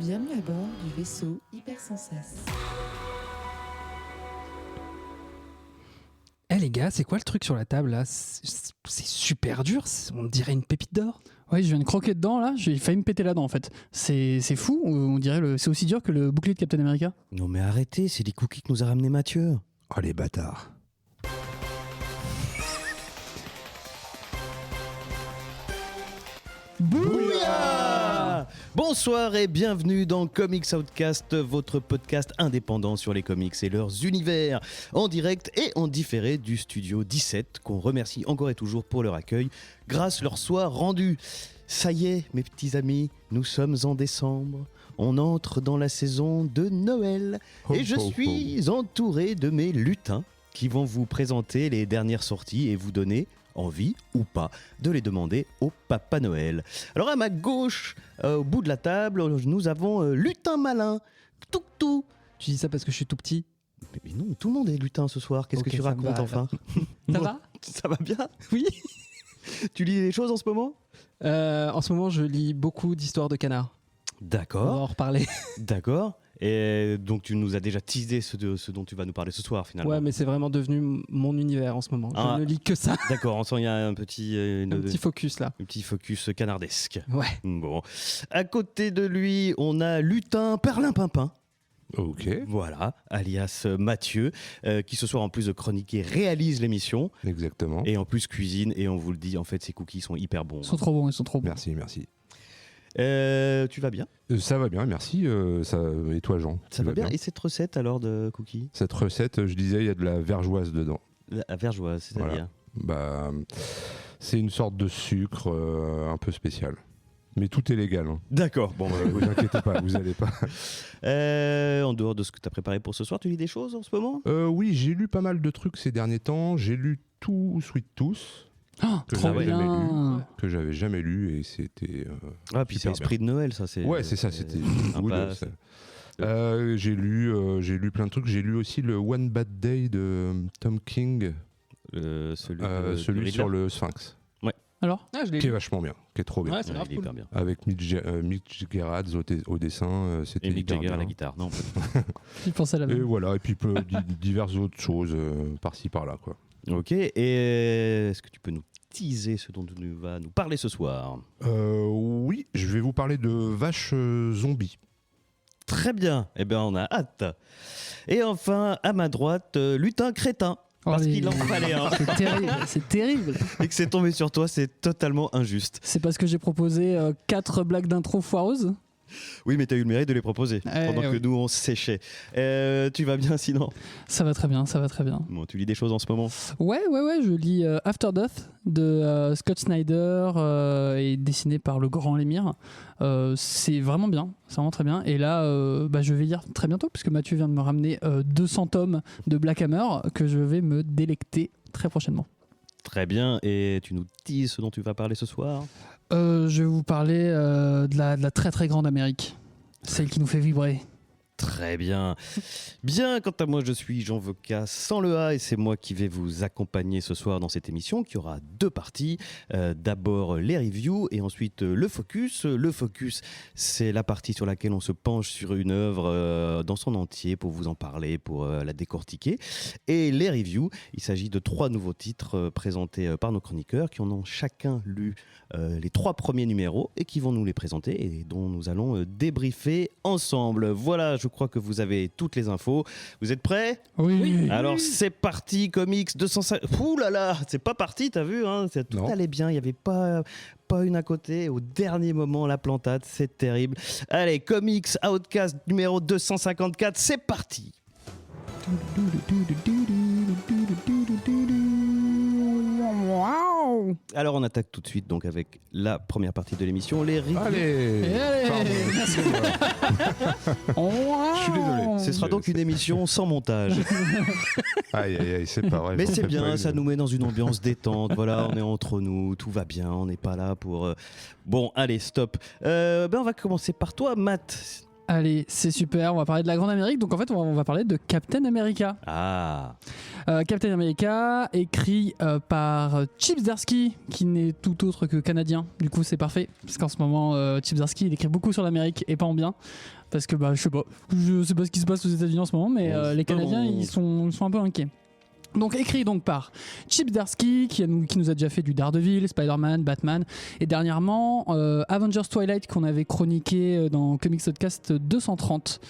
Bienvenue à bord du vaisseau Hypersensas. Eh les gars, c'est quoi le truc sur la table là? C'est super dur, on dirait une pépite d'or. Ouais, je viens de croquer dedans là, j'ai failli me péter la dent en fait. C'est fou, on dirait c'est aussi dur que le bouclier de Captain America. Non mais arrêtez, c'est des cookies que nous a ramené Mathieu. Oh les bâtards. Bouya! Bonsoir et bienvenue dans Comics Outcast, votre podcast indépendant sur les comics et leurs univers, en direct et en différé du studio 17, qu'on remercie encore et toujours pour leur accueil, grâce leur soir rendu. Ça y est, mes petits amis, nous sommes en décembre. On entre dans la saison de Noël et je suis entouré de mes lutins qui vont vous présenter les dernières sorties et vous donner envie ou pas de les demander au Papa Noël. Alors à ma gauche, au bout de la table, nous avons Lutin Malin, Toutou. Tu dis ça parce que je suis tout petit? Mais non, tout le monde est lutin ce soir. Qu'est-ce Ok, que tu ça me racontes va, enfin? Ça va? Ça va bien? Oui. Tu lis des choses en ce moment? En ce moment, je lis beaucoup d'histoires de canards. On va D'accord, en reparler. d'accord. Et donc tu nous as déjà teasé ce dont tu vas nous parler ce soir finalement. Ouais, mais c'est vraiment devenu mon univers en ce moment. Ah. Je ne lis que ça. D'accord, on sent il y a un petit Focus là. un petit focus canardesque. Ouais. Bon. À côté de lui, on a Lutin Perlimpinpin. Ok, Voilà, alias Mathieu, qui ce soir en plus de chroniquer réalise l'émission exactement. et en plus cuisine et on vous le dit, en fait ces cookies sont hyper bons. Ils sont trop bons, ils sont trop bons. Merci, merci. Tu vas bien? Ça va bien, merci. Et toi, Jean? Ça tu va vas bien. Et cette recette alors de cookies? Cette recette, je disais, il y a de la vergeoise dedans. La vergeoise, c'est-à-dire? Bah, c'est une sorte de sucre un peu spécial. Mais tout est légal. Hein. D'accord, bon. Vous inquiétez pas, vous allez pas. En dehors de ce que tu as préparé pour ce soir, tu lis des choses en ce moment? Oui, j'ai lu pas mal de trucs ces derniers temps. J'ai lu tout Sweet Tooth. Ah, Que trop j'avais jamais bien. que j'avais jamais lu et c'était Ah, puis c'est super esprit de Noël, ça. C'est, ouais, c'est ça, c'était sympa, fabuleux, ça. J'ai lu plein de trucs. J'ai lu aussi le One Bad Day de Tom King, celui sur le Sphinx, Alors Ah, je l'ai qui est lu. vachement bien, qui est trop bien. Ouais, c'est grave il est cool. hyper bien. Avec Mitch Gerads au dessin, c'était Et Mick hyper Jagger à bien. la guitare, non? J'y pensais à la Et même. voilà, et puis diverses autres choses par-ci par-là, quoi. Ok, et est-ce que tu peux nous teaser ce dont tu vas nous parler ce soir? Oui, je vais vous parler de vaches zombies. Très bien, eh bien on a hâte. Et enfin, à ma droite, Lutin Crétin. Parce Oh, qu'il en fallait un. C'est terrible, c'est terrible. Et que c'est tombé sur toi, c'est totalement injuste. C'est parce que j'ai proposé 4 blagues d'intro foireuses. Oui, mais t'as eu le mérite de les proposer pendant que oui. nous on séchait. Tu vas bien sinon? Ça va très bien, ça va très bien. Bon, tu lis des choses en ce moment? Ouais, je lis After Death de Scott Snyder et dessiné par le grand Lemire. C'est vraiment bien, c'est vraiment très bien. Et là, je vais lire très bientôt, puisque Mathieu vient de me ramener 200 tomes de Black Hammer que je vais me délecter très prochainement. Très bien, et tu nous dis ce dont tu vas parler ce soir? Je vais vous parler de la très très grande Amérique, celle qui nous fait vibrer. Très bien. Bien, quant à moi, je suis Jean Voca sans le A et c'est moi qui vais vous accompagner ce soir dans cette émission qui aura 2 parties. D'abord les reviews et ensuite le focus. Le focus, c'est la partie sur laquelle on se penche sur une œuvre dans son entier pour vous en parler, pour la décortiquer. Et les reviews, il s'agit de 3 nouveaux titres présentés par nos chroniqueurs qui en ont chacun lu les 3 premiers numéros et qui vont nous les présenter et dont nous allons débriefer ensemble. Voilà, je crois que vous avez toutes les infos. Vous êtes prêts? Oui. Alors c'est parti, comics 205. Ouh là là, c'est pas parti, t'as vu, hein, tout Non. allait bien, il n'y avait pas une à côté. Au dernier moment, la plantade, c'est terrible. Allez, comics Outcast numéro 254, c'est parti. Alors on attaque tout de suite donc avec la première partie de l'émission, les reviews. Allez, allez, pardon. merci. Je suis désolé. Ce sera donc une émission sans montage. Aïe, aïe, aïe, c'est pas vrai. Mais j'en c'est fais bien, pas ça une. nous met dans une ambiance détente. Voilà, on est entre nous, tout va bien, on n'est pas là pour... Bon, allez, stop. On va commencer par toi, Matt. Allez, c'est super, on va parler de la Grande Amérique, donc en fait on va parler de Captain America. Captain America, écrit par Chip Zdarsky, qui n'est tout autre que canadien, du coup c'est parfait, parce qu'en ce moment Chip Zdarsky il écrit beaucoup sur l'Amérique et pas en bien, parce que je sais pas ce qui se passe aux États-Unis en ce moment, mais les Canadiens ils sont un peu inquiets. Donc écrit par Chip Zdarsky qui nous a déjà fait du Daredevil, Spider-Man, Batman et dernièrement Avengers Twilight qu'on avait chroniqué dans Comics Podcast 230.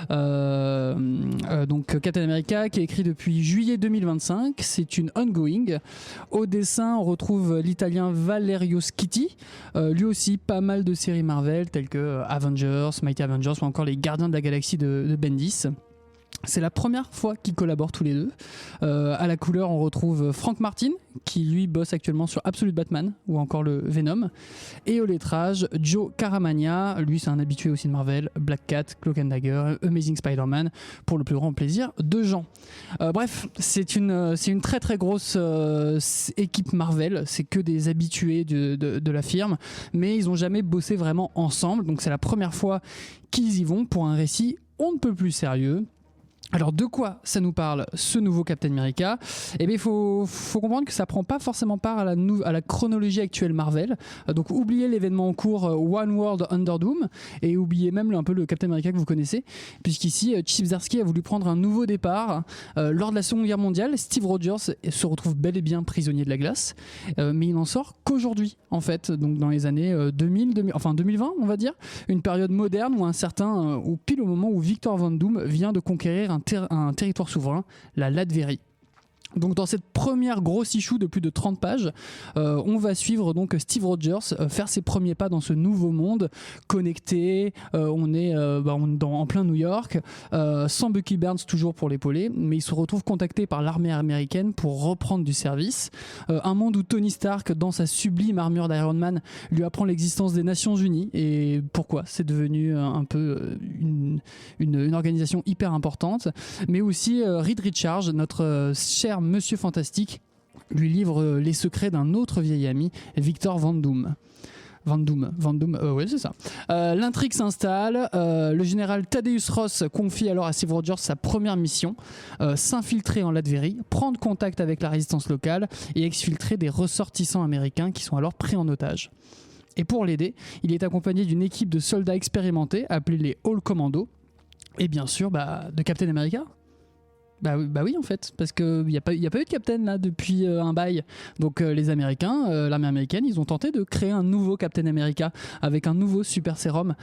Donc Captain America qui est écrit depuis juillet 2025, c'est une ongoing. Au dessin on retrouve l'italien Valerio Schiti, lui aussi pas mal de séries Marvel telles que Avengers, Mighty Avengers ou encore les Gardiens de la Galaxie de Bendis. C'est la première fois qu'ils collaborent tous les deux. À la couleur, on retrouve Frank Martin, qui lui bosse actuellement sur Absolute Batman ou encore le Venom. Et au lettrage, Joe Caramagna, lui c'est un habitué aussi de Marvel, Black Cat, Cloak and Dagger, Amazing Spider-Man, pour le plus grand plaisir de Jean. Bref, c'est une très très grosse équipe Marvel, c'est que des habitués de la firme, mais ils n'ont jamais bossé vraiment ensemble, donc c'est la première fois qu'ils y vont pour un récit on ne peut plus sérieux. Alors de quoi ça nous parle ce nouveau Captain America ? Eh bien il faut comprendre que ça prend pas forcément part à la chronologie actuelle Marvel. Donc oubliez l'événement en cours One World Under Doom et oubliez même un peu le Captain America que vous connaissez, puisqu'ici Chip Zdarsky a voulu prendre un nouveau départ. Lors de la Seconde Guerre mondiale, Steve Rogers se retrouve bel et bien prisonnier de la glace, mais il n'en sort qu'aujourd'hui en fait, donc dans les années 2020 on va dire, une période moderne où ou pile au moment où Victor Von Doom vient de conquérir un territoire souverain, la Latvérie. Donc dans cette première grosse issue de plus de 30 pages, on va suivre donc Steve Rogers faire ses premiers pas dans ce nouveau monde connecté. On est en plein New York, sans Bucky Barnes toujours pour l'épauler, mais il se retrouve contacté par l'armée américaine pour reprendre du service. Un monde où Tony Stark, dans sa sublime armure d'Iron Man, lui apprend l'existence des Nations Unies et pourquoi c'est devenu un peu une organisation hyper importante. Mais aussi Reed Richards, notre cher Monsieur Fantastique, lui livre les secrets d'un autre vieil ami, Victor Von Doom. Ouais, c'est ça. L'intrigue s'installe. Le général Thaddeus Ross confie alors à Steve Rogers sa première mission, s'infiltrer en Latvérie, prendre contact avec la résistance locale et exfiltrer des ressortissants américains qui sont alors pris en otage. Et pour l'aider, il est accompagné d'une équipe de soldats expérimentés appelés les All Commando et bien sûr de Captain America. Bah oui en fait, parce qu'il n'y a pas eu de Captain là depuis un bail. Donc les Américains, l'armée américaine, ils ont tenté de créer un nouveau Captain America avec un nouveau super sérum.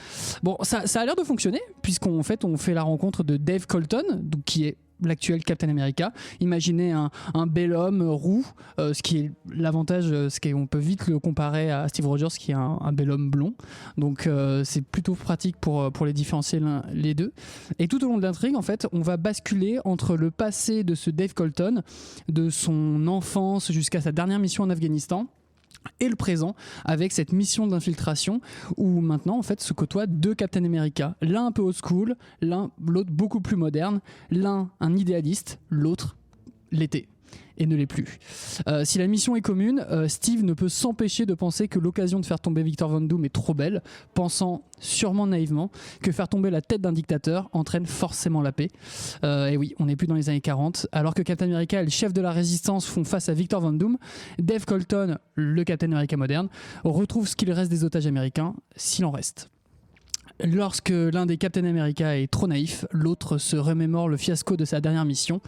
Bon, ça a l'air de fonctionner, puisqu'on fait la rencontre de Dave Colton, donc, qui est l'actuel Captain America. Imaginez un bel homme roux, ce qui est l'avantage, on peut vite le comparer à Steve Rogers qui est un bel homme blond, donc c'est plutôt pratique pour les différencier les deux. Et tout au long de l'intrigue en fait on va basculer entre le passé de ce Dave Colton, de son enfance jusqu'à sa dernière mission en Afghanistan, et le présent avec cette mission d'infiltration où maintenant en fait se côtoient deux Captain America, l'un un peu old school, l'autre beaucoup plus moderne, l'un un idéaliste, l'autre l'était et ne l'est plus. Si la mission est commune, Steve ne peut s'empêcher de penser que l'occasion de faire tomber Victor Von Doom est trop belle, pensant sûrement naïvement que faire tomber la tête d'un dictateur entraîne forcément la paix. Et oui, on n'est plus dans les années 40. Alors que Captain America et le chef de la résistance font face à Victor Von Doom, Dave Colton, le Captain America moderne, retrouve ce qu'il reste des otages américains, s'il en reste. Lorsque l'un des Captain America est trop naïf, l'autre se remémore le fiasco de sa dernière mission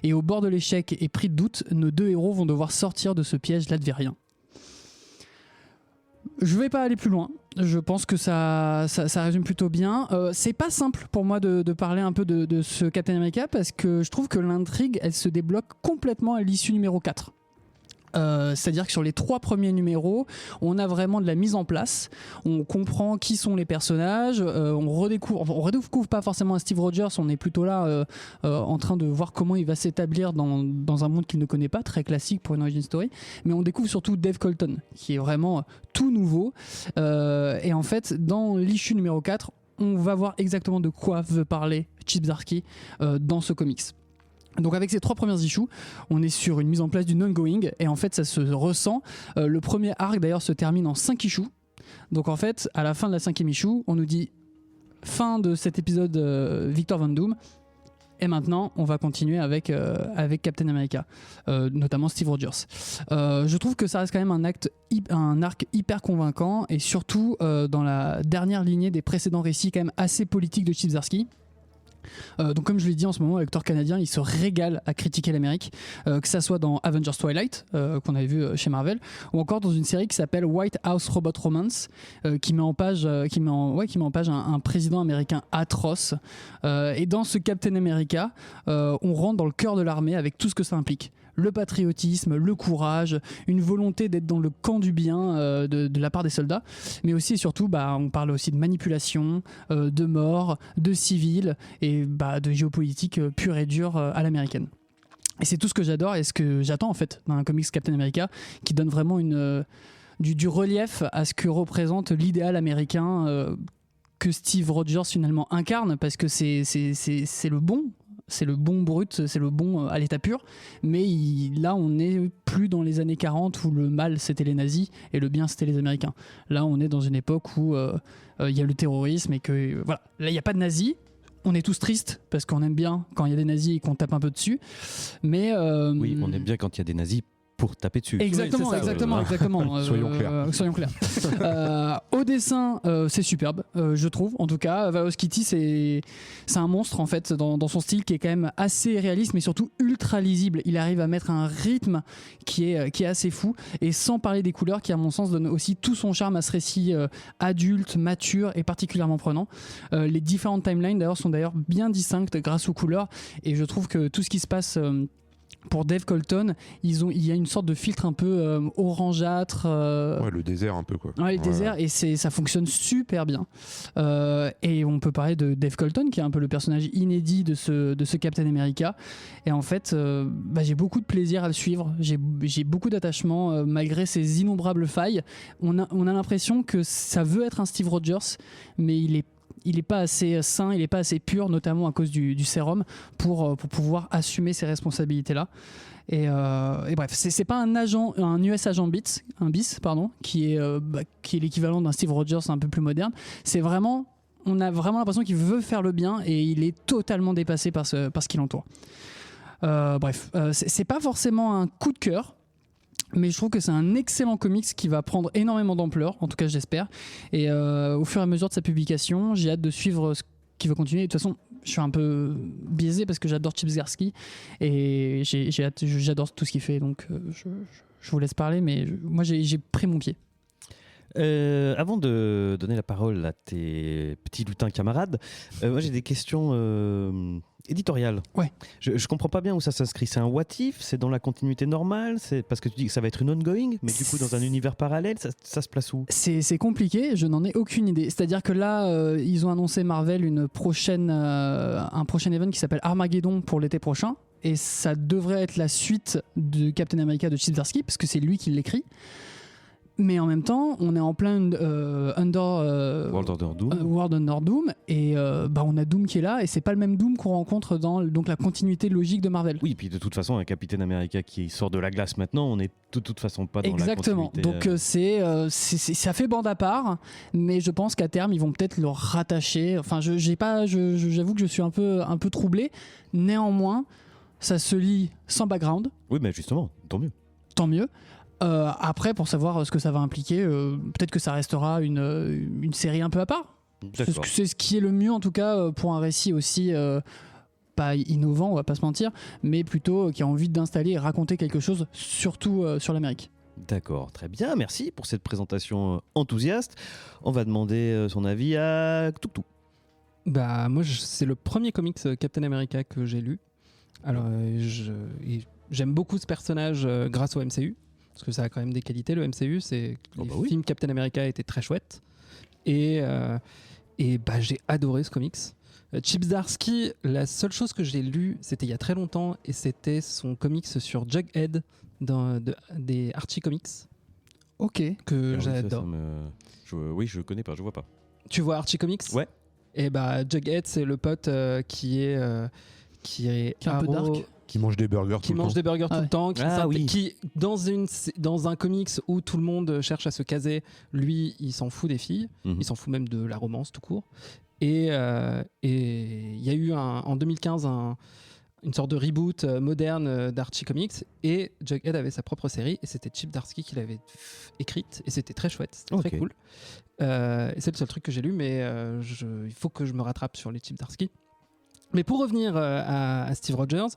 et au bord de l'échec et pris de doute, nos deux héros vont devoir sortir de ce piège latvérien. Je vais pas aller plus loin, je pense que ça résume plutôt bien. C'est pas simple pour moi de parler un peu de ce Captain America parce que je trouve que l'intrigue elle se débloque complètement à l'issue numéro 4. C'est-à-dire que sur les 3 premiers numéros, on a vraiment de la mise en place. On comprend qui sont les personnages. On redécouvre pas forcément un Steve Rogers. On est plutôt là en train de voir comment il va s'établir dans un monde qu'il ne connaît pas, très classique pour une origin story. Mais on découvre surtout Dave Colton, qui est vraiment tout nouveau. Et en fait, dans l'issue numéro 4, on va voir exactement de quoi veut parler Chip Zdarsky dans ce comics. Donc avec ces 3 premières issues, on est sur une mise en place d'une ongoing et en fait ça se ressent. Le premier arc d'ailleurs se termine en 5 issues. Donc en fait à la fin de la 5e issue, on nous dit fin de cet épisode Victor Von Doom. Et maintenant, on va continuer avec Captain America, notamment Steve Rogers. Je trouve que ça reste quand même un arc hyper convaincant, et surtout dans la dernière lignée des précédents récits quand même assez politiques de Chip Zdarsky. Donc comme je l'ai dit, en ce moment, le lecteur canadien, il se régale à critiquer l'Amérique, que ça soit dans Avengers Twilight, qu'on avait vu chez Marvel, ou encore dans une série qui s'appelle White House Robot Romance, qui met en page un président américain atroce. Et dans ce Captain America, on rentre dans le cœur de l'armée avec tout ce que ça implique. Le patriotisme, le courage, une volonté d'être dans le camp du bien de la part des soldats, mais aussi et surtout, on parle aussi de manipulation, de mort, de civils et de géopolitique pure et dure à l'américaine. Et c'est tout ce que j'adore et ce que j'attends en fait d'un comics Captain America, qui donne vraiment du relief à ce que représente l'idéal américain que Steve Rogers finalement incarne, parce que c'est le bon. C'est le bon brut, c'est le bon à l'état pur, mais là on n'est plus dans les années 40 où le mal c'était les nazis et le bien c'était les Américains. Là on est dans une époque où y a le terrorisme et que voilà, là il n'y a pas de nazis. On est tous tristes parce qu'on aime bien quand il y a des nazis et qu'on tape un peu dessus, mais oui, on aime bien quand il y a des nazis pour taper dessus. Exactement, oui, exactement. Soyons clairs. Soyons clairs. Au dessin, c'est superbe, je trouve. En tout cas, Vaos Kitty, c'est un monstre en fait dans son style qui est quand même assez réaliste, mais surtout ultra lisible. Il arrive à mettre un rythme qui est assez fou, et sans parler des couleurs, qui à mon sens donnent aussi tout son charme à ce récit adulte, mature et particulièrement prenant. Les différentes timelines d'ailleurs sont bien distinctes grâce aux couleurs, et je trouve que tout ce qui se passe pour Dave Colton, il y a une sorte de filtre un peu orangeâtre. Ouais, le désert un peu quoi. Ouais, le désert, et ça fonctionne super bien. Et on peut parler de Dave Colton, qui est un peu le personnage inédit de ce Captain America. Et en fait, j'ai beaucoup de plaisir à le suivre. J'ai beaucoup d'attachement malgré ses innombrables failles. On a l'impression que ça veut être un Steve Rogers, mais il est pas assez sain, il est pas assez pur, notamment à cause du sérum, pour pouvoir assumer ces responsabilités-là. Et bref, c'est pas un US agent bis, qui est l'équivalent d'un Steve Rogers un peu plus moderne. C'est vraiment, on a vraiment l'impression qu'il veut faire le bien, et il est totalement dépassé par ce qui l'entoure. Bref, c'est pas forcément un coup de cœur, mais je trouve que c'est un excellent comics qui va prendre énormément d'ampleur, en tout cas j'espère, et au fur et à mesure de sa publication, j'ai hâte de suivre ce qui va continuer. De toute façon, je suis un peu biaisé parce que j'adore Chip Zdarsky et j'adore tout ce qu'il fait, donc je vous laisse parler, mais moi j'ai pris mon pied. Avant de donner la parole à tes petits lutins camarades, moi j'ai des questions éditoriales. Ouais. Je comprends pas bien où ça s'inscrit. C'est un what if? C'est dans la continuité normale? C'est parce que tu dis que ça va être une ongoing, mais du coup dans un univers parallèle, ça se place où? C'est compliqué, je n'en ai aucune idée. C'est-à-dire que là, ils ont annoncé Marvel un prochain event qui s'appelle Armageddon pour l'été prochain, et ça devrait être la suite de Captain America de Chip Zdarsky, parce que c'est lui qui l'écrit. Mais en même temps, on est en plein World Under Doom, et on a Doom qui est là, et c'est pas le même Doom qu'on rencontre dans la continuité logique de Marvel. Oui, puis de toute façon, un Captain America qui sort de la glace maintenant, on est de toute façon pas dans Exactement. la continuité. Donc ça fait bande à part, mais je pense qu'à terme ils vont peut-être le rattacher. Enfin, j'avoue que je suis un peu troublé. Néanmoins, ça se lit sans background. Oui, mais justement, tant mieux. Tant mieux. Après, pour savoir ce que ça va impliquer, peut-être que ça restera une série un peu à part. C'est ce qui est le mieux en tout cas pour un récit aussi pas innovant, on va pas se mentir, mais plutôt qui a envie d'installer et raconter quelque chose, surtout sur l'Amérique. D'accord, très bien, merci pour cette présentation enthousiaste. On va demander son avis à Toutou. Moi, c'est le premier comics Captain America que j'ai lu. Alors, j'aime beaucoup ce personnage grâce au MCU. Parce que ça a quand même des qualités, le MCU, les films Captain America étaient très chouettes, et j'ai adoré ce comics. Chip Zdarsky, la seule chose que j'ai lue, c'était il y a très longtemps, et c'était son comics sur Jughead des Archie Comics. Ok. Que j'adore. Oui, je connais pas, je vois pas. Tu vois Archie Comics? Ouais. Et Jughead, c'est le pote qui est un peu dark. Qui mange des burgers tout le temps, qui dans un comics où tout le monde cherche à se caser, lui il s'en fout des filles, il s'en fout même de la romance tout court, Et il y a eu en 2015 une sorte de reboot moderne d'Archie Comics, et Jughead avait sa propre série, et c'était Chip Zdarsky qui l'avait écrite, et c'était très chouette, c'était très cool. Et c'est le seul truc que j'ai lu, mais il faut que je me rattrape sur les Chip Zdarsky. Mais pour revenir à Steve Rogers,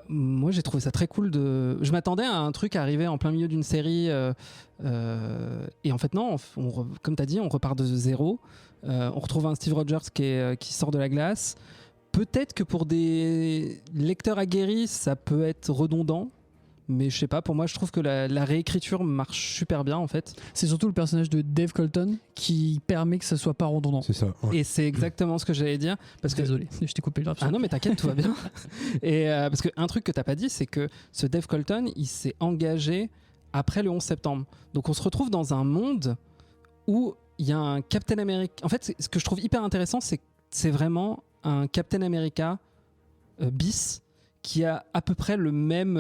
moi j'ai trouvé ça très cool. Je m'attendais à un truc arriver en plein milieu d'une série, et en fait non, comme tu as dit, on repart de zéro. On retrouve un Steve Rogers qui sort de la glace. Peut-être que pour des lecteurs aguerris, ça peut être redondant. Mais je sais pas, pour moi, je trouve que la réécriture marche super bien en fait. C'est surtout le personnage de Dave Colton qui permet que ça soit pas redondant. C'est ça. Ouais. Et c'est exactement ce que j'allais dire. Désolé, je t'ai coupé le rap. Ah non, mais t'inquiète, tout va bien. Et parce qu'un truc que t'as pas dit, c'est que ce Dave Colton, il s'est engagé après le 11 septembre. Donc on se retrouve dans un monde où il y a un Captain America. En fait, ce que je trouve hyper intéressant, c'est vraiment un Captain America bis qui a à peu près le même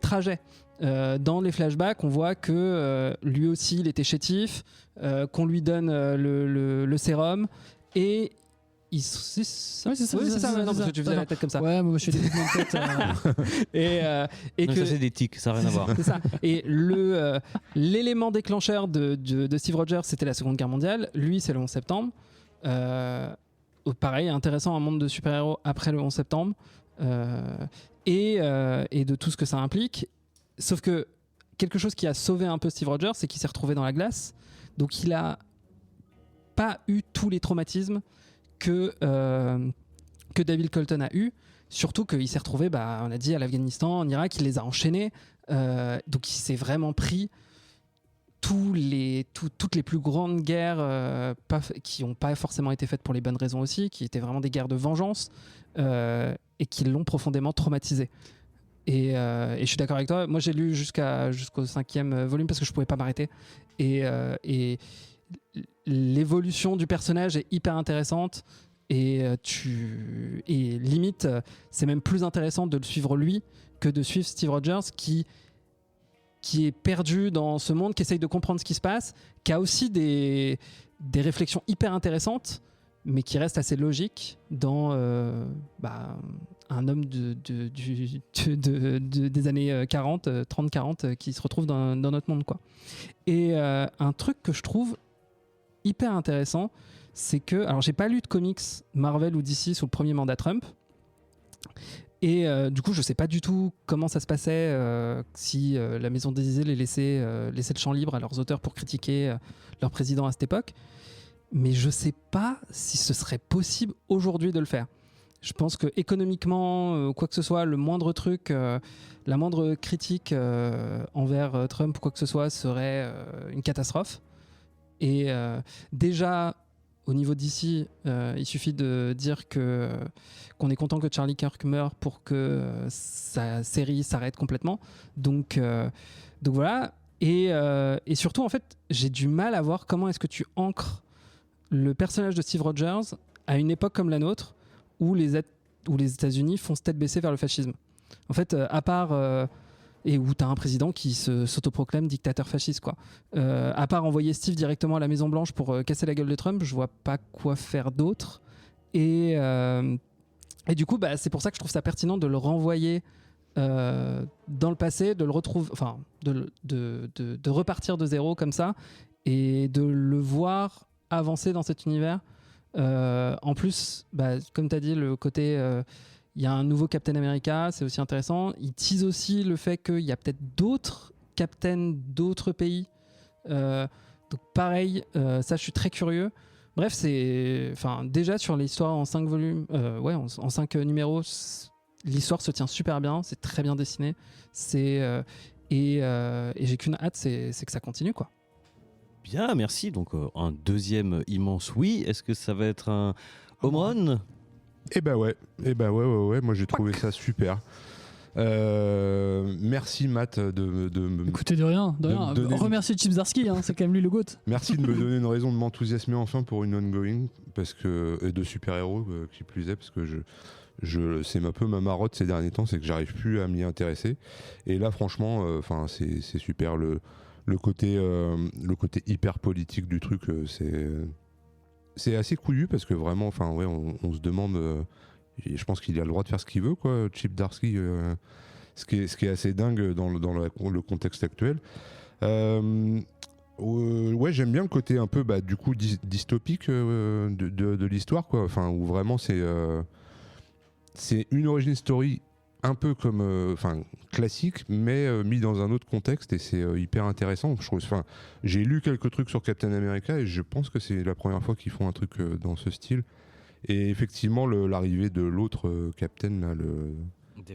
trajet. Dans les flashbacks, on voit que lui aussi, il était chétif, qu'on lui donne le sérum, et c'est ça. Oui, c'est ça. Oui, c'est ça. Non, parce que tu faisais la tête comme ça. Ouais, moi je fais des mouvements de tête. Et non, que ça c'est des tics, ça n'a rien à voir. c'est ça. Et l'élément déclencheur de Steve Rogers, c'était la Seconde Guerre mondiale. Lui, c'est le 11 septembre. Pareil, intéressant, un monde de super-héros après le 11 septembre. Et de tout ce que ça implique. Sauf que quelque chose qui a sauvé un peu Steve Rogers, c'est qu'il s'est retrouvé dans la glace. Donc il a pas eu tous les traumatismes que David Colton a eu. Surtout qu'il s'est retrouvé, on a dit, à l'Afghanistan, en Irak, il les a enchaînés. Donc il s'est vraiment pris toutes les plus grandes guerres qui n'ont pas forcément été faites pour les bonnes raisons aussi, qui étaient vraiment des guerres de vengeance, et qui l'ont profondément traumatisé. Et je suis d'accord avec toi. Moi, j'ai lu jusqu'au 5e volume parce que je pouvais pas m'arrêter. Et l'évolution du personnage est hyper intéressante. Et limite, c'est même plus intéressant de le suivre lui que de suivre Steve Rogers qui est perdu dans ce monde, qui essaye de comprendre ce qui se passe, qui a aussi des réflexions hyper intéressantes, mais qui reste assez logique dans un homme des années 30-40 qui se retrouve dans notre monde, quoi. Et un truc que je trouve hyper intéressant, c'est que, alors j'ai pas lu de comics Marvel ou DC sous le premier mandat Trump, et du coup je sais pas du tout comment ça se passait, si la maison d'Élysée les laissait le champ libre à leurs auteurs pour critiquer leur président à cette époque. Mais je sais pas si ce serait possible aujourd'hui de le faire. Je pense que économiquement, quoi que ce soit, le moindre truc, la moindre critique envers Trump ou quoi que ce soit serait une catastrophe. Et déjà, au niveau d'ici, il suffit de dire qu'on est content que Charlie Kirk meure pour que sa série s'arrête complètement. Donc voilà. Et surtout, en fait, j'ai du mal à voir comment est-ce que tu ancres le personnage de Steve Rogers à une époque comme la nôtre où les États-Unis foncent tête baissée vers le fascisme. En fait, à part et où tu as un président qui s'autoproclame dictateur fasciste, quoi. À part envoyer Steve directement à la Maison Blanche pour casser la gueule de Trump, je vois pas quoi faire d'autre. Et du coup, c'est pour ça que je trouve ça pertinent de le renvoyer dans le passé, de le retrouver, enfin, de repartir de zéro comme ça, et de le voir avancer dans cet univers. En plus, comme tu as dit, le côté il y a un nouveau Captain America, c'est aussi intéressant. Il tease aussi le fait qu'il y a peut-être d'autres Captains d'autres pays. Donc pareil, ça je suis très curieux. Bref, déjà sur l'histoire en 5 volumes, en 5 numéros, l'histoire se tient super bien, c'est très bien dessiné. Et j'ai qu'une hâte, c'est que ça continue, quoi. Bien, merci. Donc un deuxième immense oui. Est-ce que ça va être un home run ? Eh ben ouais. Moi j'ai trouvé ça super. Merci Matt de Écoutez, de rien. Remercier Chip Zdarsky, c'est quand même lui le GOAT. Merci de me donner une raison de m'enthousiasmer enfin pour une ongoing, et de super-héros qui plus est, parce que c'est un peu ma marotte ces derniers temps, c'est que j'arrive plus à m'y intéresser. Et là franchement, c'est super. le côté hyper politique du truc, c'est assez couillu parce que vraiment, enfin ouais, on se demande. Je pense qu'il a le droit de faire ce qu'il veut, quoi, Chip Zdarsky. Ce qui est assez dingue dans le contexte actuel. Ouais, j'aime bien le côté un peu du coup dystopique de l'histoire, quoi. Enfin, où vraiment c'est une origin story un peu comme classique, mais mis dans un autre contexte, et c'est hyper intéressant. Je trouve. Enfin, j'ai lu quelques trucs sur Captain America et je pense que c'est la première fois qu'ils font un truc dans ce style. Et effectivement, l'arrivée de l'autre Captain, là,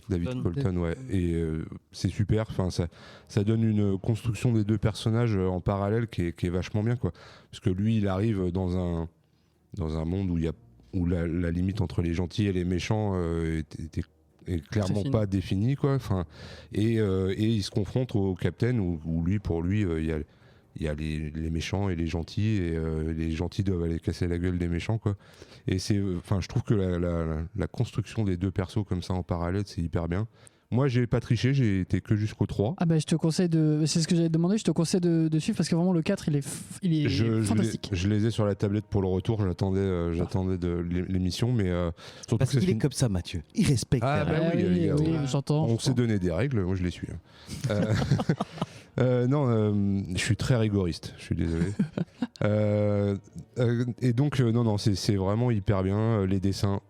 David Colton, ouais. Et c'est super. Enfin, ça donne une construction des deux personnages en parallèle qui est vachement bien, quoi. Parce que lui, il arrive dans un monde où la limite entre les gentils et les méchants est clairement pas définie, quoi. Enfin, et il se confronte au Captain où lui, pour lui, il y a les méchants et les gentils, et les gentils doivent aller casser la gueule des méchants, quoi. Et je trouve que la construction des deux persos comme ça en parallèle, c'est hyper bien. Moi, j'ai pas triché, j'ai été que jusqu'au 3. Ah je te conseille c'est ce que j'allais te demander, je te conseille de suivre parce que vraiment le 4 il est fantastique. Je les ai sur la tablette pour le retour, j'attendais de l'émission, mais surtout parce qu'il est comme ça, Mathieu, il respecte. Oui, j'entends. On s'est donné des règles, moi je les suis. Non, je suis très rigoriste, je suis désolé. Et donc, non, c'est vraiment hyper bien. Les dessins,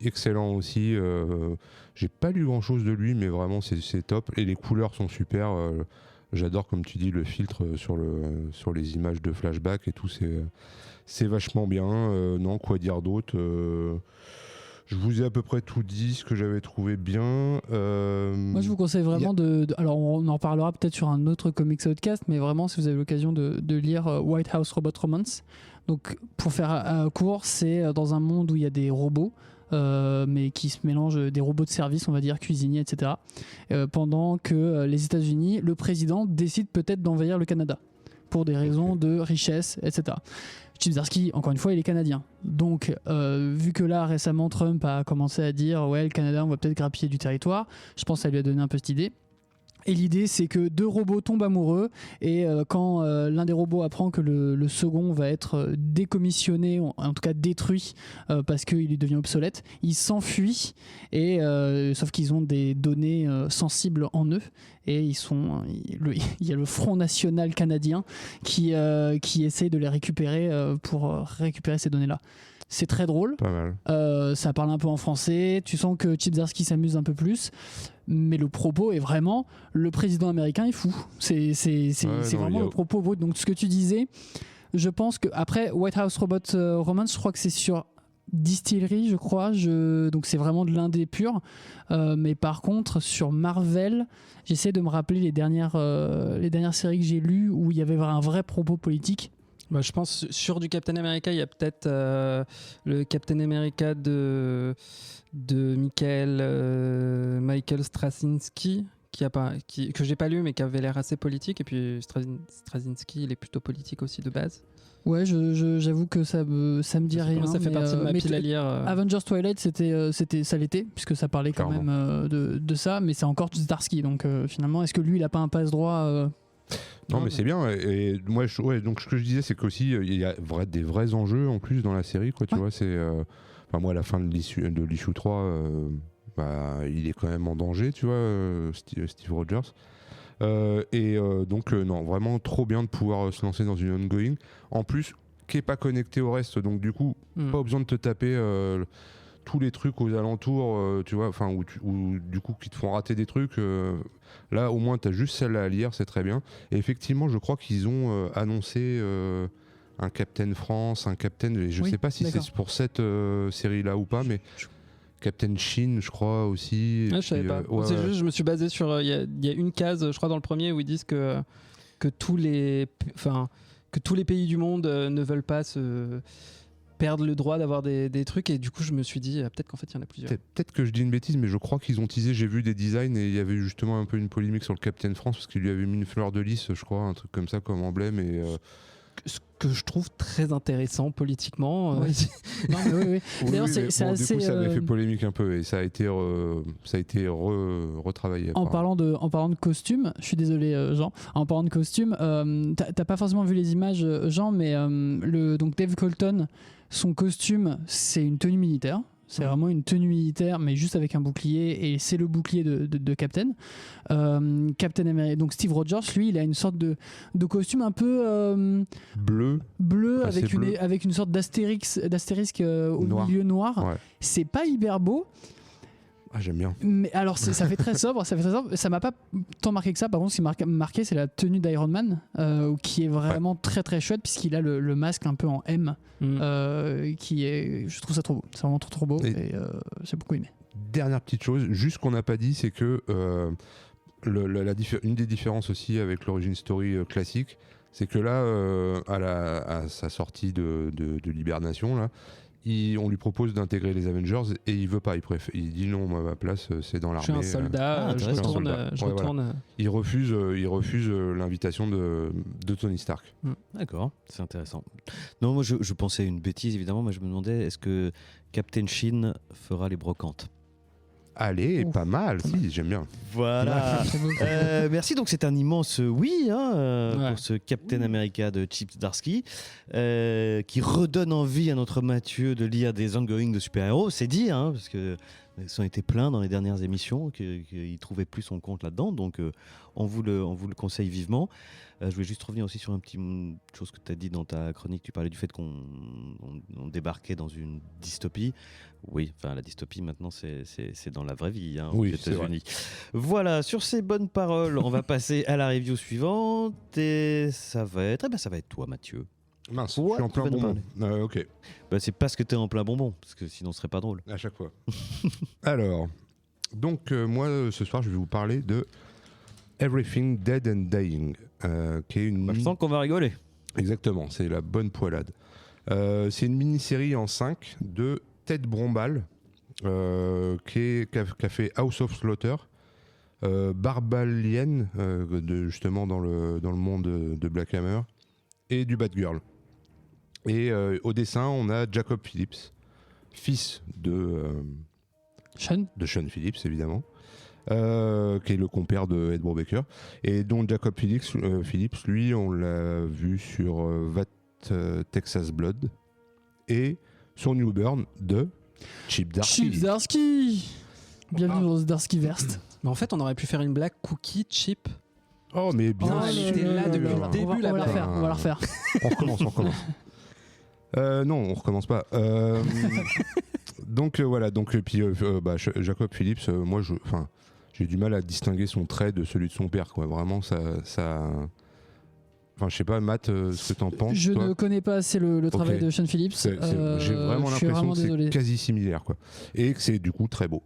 excellents aussi. J'ai pas lu grand chose de lui, mais vraiment, c'est top. Et les couleurs sont super. J'adore, comme tu dis, le filtre sur les images de flashback et tout. C'est vachement bien. Non, quoi dire d'autre je vous ai à peu près tout dit, ce que j'avais trouvé bien. Moi, je vous conseille vraiment alors, on en parlera peut-être sur un autre Comics Outcast, mais vraiment, si vous avez l'occasion de lire White House Robot Romance. Donc, pour faire court, c'est dans un monde où il y a des robots, mais qui se mélangent, des robots de service, on va dire, cuisiniers, etc. Pendant que les États-Unis, le président décide peut-être d'envahir le Canada pour des raisons de richesse, etc. Chip Zdarsky, encore une fois, il est canadien. Donc, vu que là, récemment, Trump a commencé à dire « Ouais, le Canada, on va peut-être grappiller du territoire », je pense que ça lui a donné un peu cette idée. Et l'idée, c'est que deux robots tombent amoureux, et quand l'un des robots apprend que le second va être décommissionné, en tout cas détruit, parce qu'il devient obsolète, il s'enfuit, et sauf qu'ils ont des données sensibles en eux, et il y a le Front National canadien qui essaye de les récupérer pour récupérer ces données-là. C'est très drôle. Pas mal. Ça parle un peu en français. Tu sens que Chip Zdarsky s'amuse un peu plus. Mais le propos est vraiment le président américain est fou. C'est vraiment le propos brut. Donc ce que tu disais, je pense que après White House Robot Romance, je crois que c'est sur Distillery, je crois. Donc c'est vraiment de l'indé pur. Mais par contre sur Marvel, j'essaie de me rappeler les dernières séries que j'ai lues où il y avait un vrai propos politique. Je pense sur du Captain America, il y a peut-être le Captain America de Michael Straczynski que j'ai pas lu mais qui avait l'air assez politique, et puis Straczynski il est plutôt politique aussi de base. Ouais, j'avoue que ça me dit rien. Ça fait partie de ma pile à lire. Avengers Twilight, ça l'était, puisque ça parlait quand même de ça, mais c'est encore Zdarsky, donc finalement, est-ce que lui il a pas un passe-droit Non, mais c'est bien. Et moi, donc ce que je disais, c'est qu'aussi il y a des vrais enjeux en plus dans la série, quoi. Tu vois, c'est moi à la fin de l'issue 3, il est quand même en danger, tu vois, Steve Rogers. Donc non, vraiment trop bien de pouvoir se lancer dans une ongoing. En plus, qui est pas connecté au reste, donc du coup, pas besoin de te taper tous les trucs aux alentours, tu vois, enfin, où du coup qui te font rater des trucs. Là, au moins, t'as juste celle-là à lire, c'est très bien. Et effectivement, je crois qu'ils ont annoncé un Captain France, un Captain. Je sais pas si c'est pour cette série-là ou pas, mais Captain Chine, je crois aussi. Je savais pas. C'est juste, je me suis basé sur. Il y a une case, je crois, dans le premier où ils disent que tous les pays du monde ne veulent pas se perdre le droit d'avoir des trucs, et du coup je me suis dit peut-être qu'en fait il y en a plusieurs. Peut-être que je dis une bêtise, mais je crois qu'ils ont teasé, j'ai vu des designs et il y avait justement un peu une polémique sur le Captain France parce qu'il lui avait mis une fleur de lys, je crois, un truc comme ça comme emblème, et ce que je trouve très intéressant politiquement. Oui. Non, mais oui. Oui, D'ailleurs, oui, c'est mais c'est bon, assez. Du coup, ça avait fait polémique un peu et ça a été, retravaillé. En apparemment. parlant de costume, je suis désolé Jean, en parlant de costume, t'as pas forcément vu les images Jean, mais donc Dave Colton, son costume c'est une tenue militaire. C'est vraiment une tenue militaire, mais juste avec un bouclier, et c'est le bouclier de Captain. Captain America. Donc Steve Rogers, lui, il a une sorte de costume un peu Bleu. Assez bleu. avec une sorte d'astérisque au Noir. milieu noir. Ouais. C'est pas hyper beau. Ah, j'aime bien. Mais alors ça fait très sobre, ça m'a pas tant marqué que ça. Par contre, ce qui m'a marqué, c'est la tenue d'Iron Man, qui est vraiment très très chouette, puisqu'il a le masque un peu en M, qui est, je trouve ça trop beau. C'est vraiment trop beau, et j'ai beaucoup aimé. Dernière petite chose, juste qu'on n'a pas dit, c'est que une des différences aussi avec l'origin story classique, c'est que là, à sa sortie de l'hibernation, là, on lui propose d'intégrer les Avengers et il veut pas. Il dit non, moi, ma place c'est dans Je suis l'armée. un soldat, je retourne. Voilà. Il refuse l'invitation de Tony Stark. D'accord, c'est intéressant. Non, moi je pensais à une bêtise évidemment, mais je me demandais est-ce que Captain Sheen fera les brocantes? Allez, Ouf. pas mal, si, j'aime bien. Voilà. Merci, donc c'est un immense oui Ouais. pour ce Captain America de Chip Zdarsky qui redonne envie à notre Mathieu de lire des ongoing de super-héros. C'est dit, parce que ça a été plein dans les dernières émissions, qu'il ne trouvait plus son compte là-dedans, donc on vous le conseille vivement. Je voulais juste revenir aussi sur une petite chose que tu as dit dans ta chronique. Tu parlais du fait qu'on débarquait dans une dystopie. Oui, enfin la dystopie maintenant c'est dans la vraie vie aux Oui, c'est États-Unis. Voilà, sur ces bonnes paroles, on va passer à la review suivante et ça va être toi Mathieu. Mince, Ouais, je suis en tu plein vas nous bonbon. Ok, C'est parce que tu es en plein bonbon, parce que sinon ce serait pas drôle. à chaque fois. Alors, donc moi ce soir je vais vous parler de Everything Dead and Dying, qui est une... Je sens qu'on va rigoler. Exactement, c'est la bonne poilade. C'est une mini-série en 5 de Ted Brombal, qui a fait House of Slaughter, Barbalienne, justement dans le monde de Black Hammer, et du Batgirl. Et au dessin, on a Jacob Phillips, fils de Sean Phillips, évidemment, qui est le compère de Ed Brubaker, et dont Jacob Phillips, lui, on l'a vu sur Texas Blood, et sur New Burn de Chip Zdarsky. Chip Zdarsky. Bienvenue dans Zdarskyverse. Mais en fait, on aurait pu faire une blague cookie chip. Oh, mais bien Non, elle sûr. était là depuis le début, on la va la blague. faire. On va la refaire. On recommence. Non, on recommence pas. Donc voilà, et puis Jacob Phillips, moi j'ai du mal à distinguer son trait de celui de son père, quoi. Vraiment, ça... Enfin, je sais pas, Matt, ce que t'en penses, Je toi ne connais pas assez le travail de Sean Phillips. J'ai vraiment je suis l'impression que désolé. c'est quasi similaire, quoi. Et que c'est du coup très beau.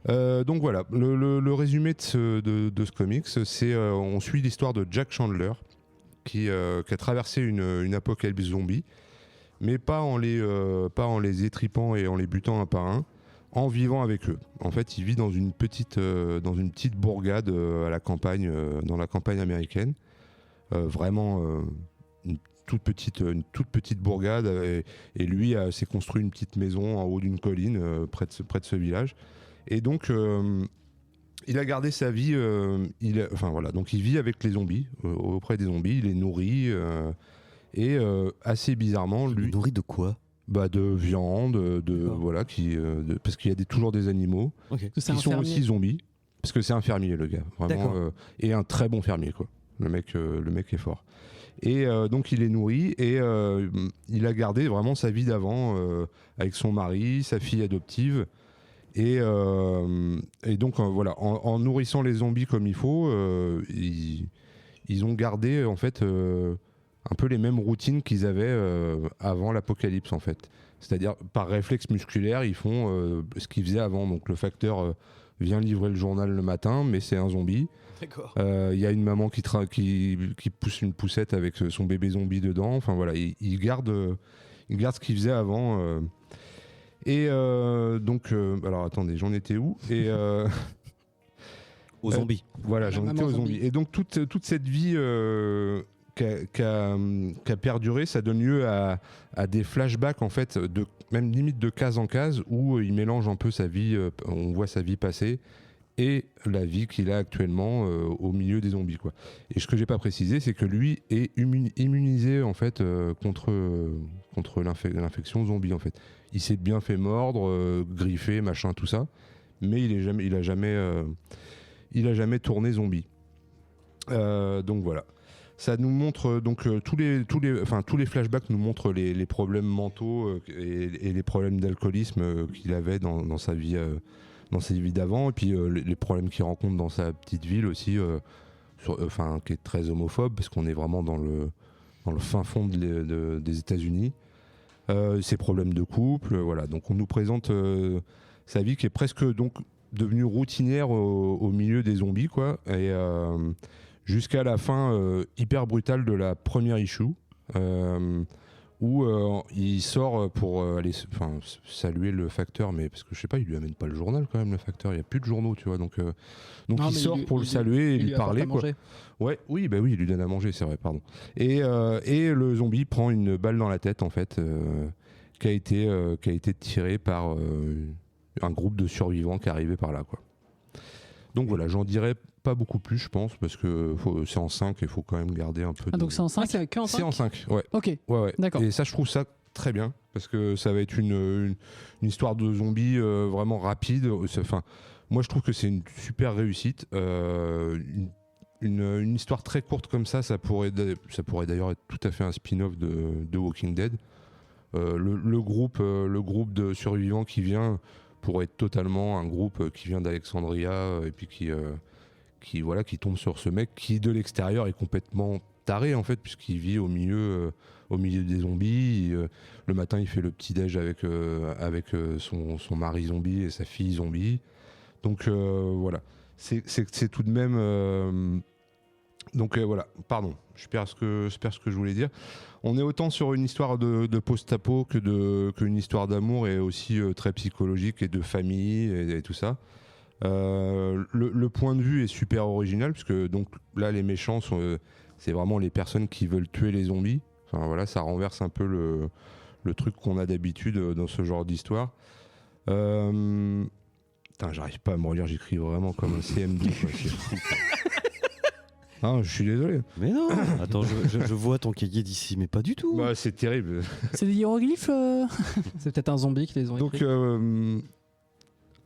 Donc voilà, le résumé de ce comics, c'est on suit l'histoire de Jack Chandler qui a traversé une apocalypse zombie, mais pas en les étripant et en les butant un par un, en vivant avec eux. En fait, il vit dans une petite bourgade à la campagne, dans la campagne américaine. Vraiment une toute petite bourgade, et lui s'est construit une petite maison en haut d'une colline près de ce village. Et donc il a gardé sa vie, donc il vit avec les zombies, auprès des zombies, il les nourrit, et assez bizarrement, lui... Nourri de quoi? De viande, parce qu'il y a toujours des animaux qui sont aussi zombies, parce que c'est un fermier, le gars, vraiment, et un très bon fermier, quoi. Le mec est fort. Et donc il est nourri, et il a gardé vraiment sa vie d'avant, avec son mari, sa fille adoptive. Et donc voilà, en nourrissant les zombies comme il faut, ils ont gardé en fait un peu les mêmes routines qu'ils avaient avant l'apocalypse, en fait. C'est-à-dire par réflexe musculaire, ils font ce qu'ils faisaient avant. Donc le facteur vient livrer le journal le matin, mais c'est un zombie. Il y a une maman qui pousse une poussette avec son bébé zombie dedans. Enfin voilà, ils gardent ce qu'ils faisaient avant. Et donc, alors attendez, j'en étais où? Et aux zombies. Voilà, j'en étais aux zombies. Et donc toute cette vie qui a perduré, ça donne lieu à des flashbacks en fait, même limite de case en case, où il mélange un peu sa vie, on voit sa vie passée et la vie qu'il a actuellement au milieu des zombies, quoi. Et ce que j'ai pas précisé, c'est que lui est immunisé en fait contre l'infection zombie en fait. Il s'est bien fait mordre, griffé, machin, tout ça, mais il a jamais tourné zombie. Donc voilà. Ça nous montre donc tous les flashbacks nous montrent les problèmes mentaux et les problèmes d'alcoolisme qu'il avait dans sa vie d'avant, et puis les problèmes qu'il rencontre dans sa petite ville aussi, qui est très homophobe parce qu'on est vraiment dans le fin fond des États-Unis. Ses problèmes de couple, voilà. Donc on nous présente sa vie qui est presque donc devenue routinière au milieu des zombies, quoi. Et jusqu'à la fin hyper brutale de la première issue, où il sort pour aller saluer le facteur, mais parce que je sais pas, il lui amène pas le journal quand même, le facteur, il y a plus de journaux, tu vois, donc Non, il sort pour le saluer et lui parler, quoi. Ouais, oui, bah oui, il lui donne à manger, c'est vrai, pardon. Et le zombie prend une balle dans la tête en fait, qui a été tirée par un groupe de survivants qui arrivait par là, quoi. Donc voilà, j'en dirais pas beaucoup plus, je pense, parce que c'est en 5 et il faut quand même garder un peu de... Ah, donc c'est en 5 c'est que en C'est en 5, ouais. Ok, Ouais. d'accord. Et ça, je trouve ça très bien, parce que ça va être une histoire de zombies vraiment rapide. Enfin, moi, je trouve que c'est une super réussite. Une histoire très courte comme ça pourrait d'ailleurs être tout à fait un spin-off de Walking Dead. Le groupe de survivants qui vient pourrait être totalement un groupe qui vient d'Alexandria et puis qui tombe sur ce mec qui de l'extérieur est complètement taré en fait, puisqu'il vit au milieu des zombies. Le matin il fait le petit déj avec son mari zombie et sa fille zombie. Donc voilà, c'est tout de même donc voilà, pardon, je perds ce que je voulais dire. On est autant sur une histoire de post-apo qu'une histoire d'amour, et aussi très psychologique et de famille et tout ça. Le point de vue est super original, puisque donc là les méchants c'est vraiment les personnes qui veulent tuer les zombies. Enfin voilà, ça renverse un peu le truc qu'on a d'habitude dans ce genre d'histoire. Putain, j'arrive pas à me relire, j'écris vraiment comme un CMD, quoi. C'est fou. Ah, je suis désolé. Mais non. Attends, je vois ton cahier d'ici, mais pas du tout. Bah, c'est terrible. C'est des hiéroglyphes C'est peut-être un zombie qui les ont Donc écrits.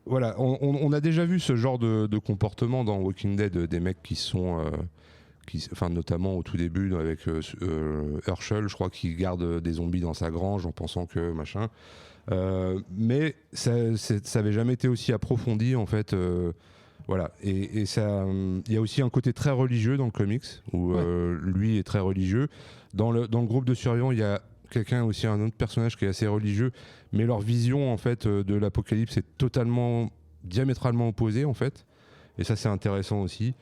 voilà, on a déjà vu ce genre de comportement dans Walking Dead, des mecs qui sont, notamment au tout début avec Herschel, je crois, qui garde des zombies dans sa grange en pensant que machin. Mais ça avait jamais été aussi approfondi en fait. Voilà, et ça, il y a aussi un côté très religieux dans le comics, où lui est très religieux. Dans le groupe de survivants, il y a un autre personnage qui est assez religieux, mais leur vision en fait de l'apocalypse est totalement diamétralement opposée en fait, et ça c'est intéressant aussi.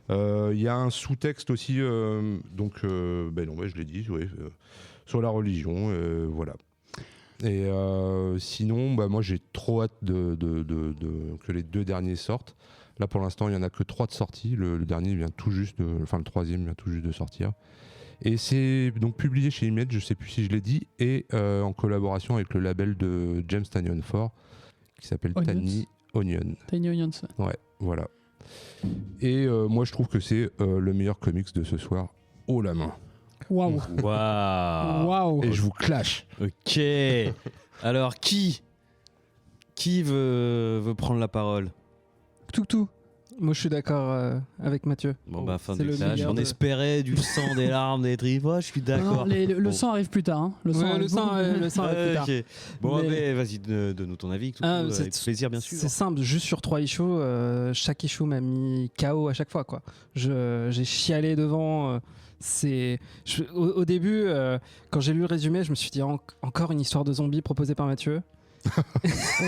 Il y a un sous-texte aussi, je l'ai dit, sur la religion, voilà. Et sinon, moi j'ai trop hâte que les 2 derniers sortent. Là pour l'instant il y en a que 3 de sortie. Le dernier vient tout juste le troisième vient tout juste de sortir. Et c'est donc publié chez Image, je sais plus si je l'ai dit, et en collaboration avec le label de James Tynion IV qui s'appelle Tiny Onion. Tiny Onions. Ouais, voilà. Et moi je trouve que c'est le meilleur comics de ce soir, haut la main. Waouh. Waouh. Et je vous clash. Ok. Alors qui veut prendre la parole? Tout. Moi je suis d'accord avec Mathieu. Bon bah fin C'est de le clash. meilleur On espérait du sang, des larmes, des tripes. Je suis d'accord. Le sang arrive plus tard. Hein. Le sang arrive plus tard. Ok. Bon, Mais- vas-y, donne-nous ton avis. C'est Avec plaisir, bien sûr. C'est simple, juste sur 3 issues, chaque issue m'a mis KO à chaque fois, quoi. J'ai chialé devant. Au début, quand j'ai lu le résumé, je me suis dit encore une histoire de zombies proposée par Mathieu.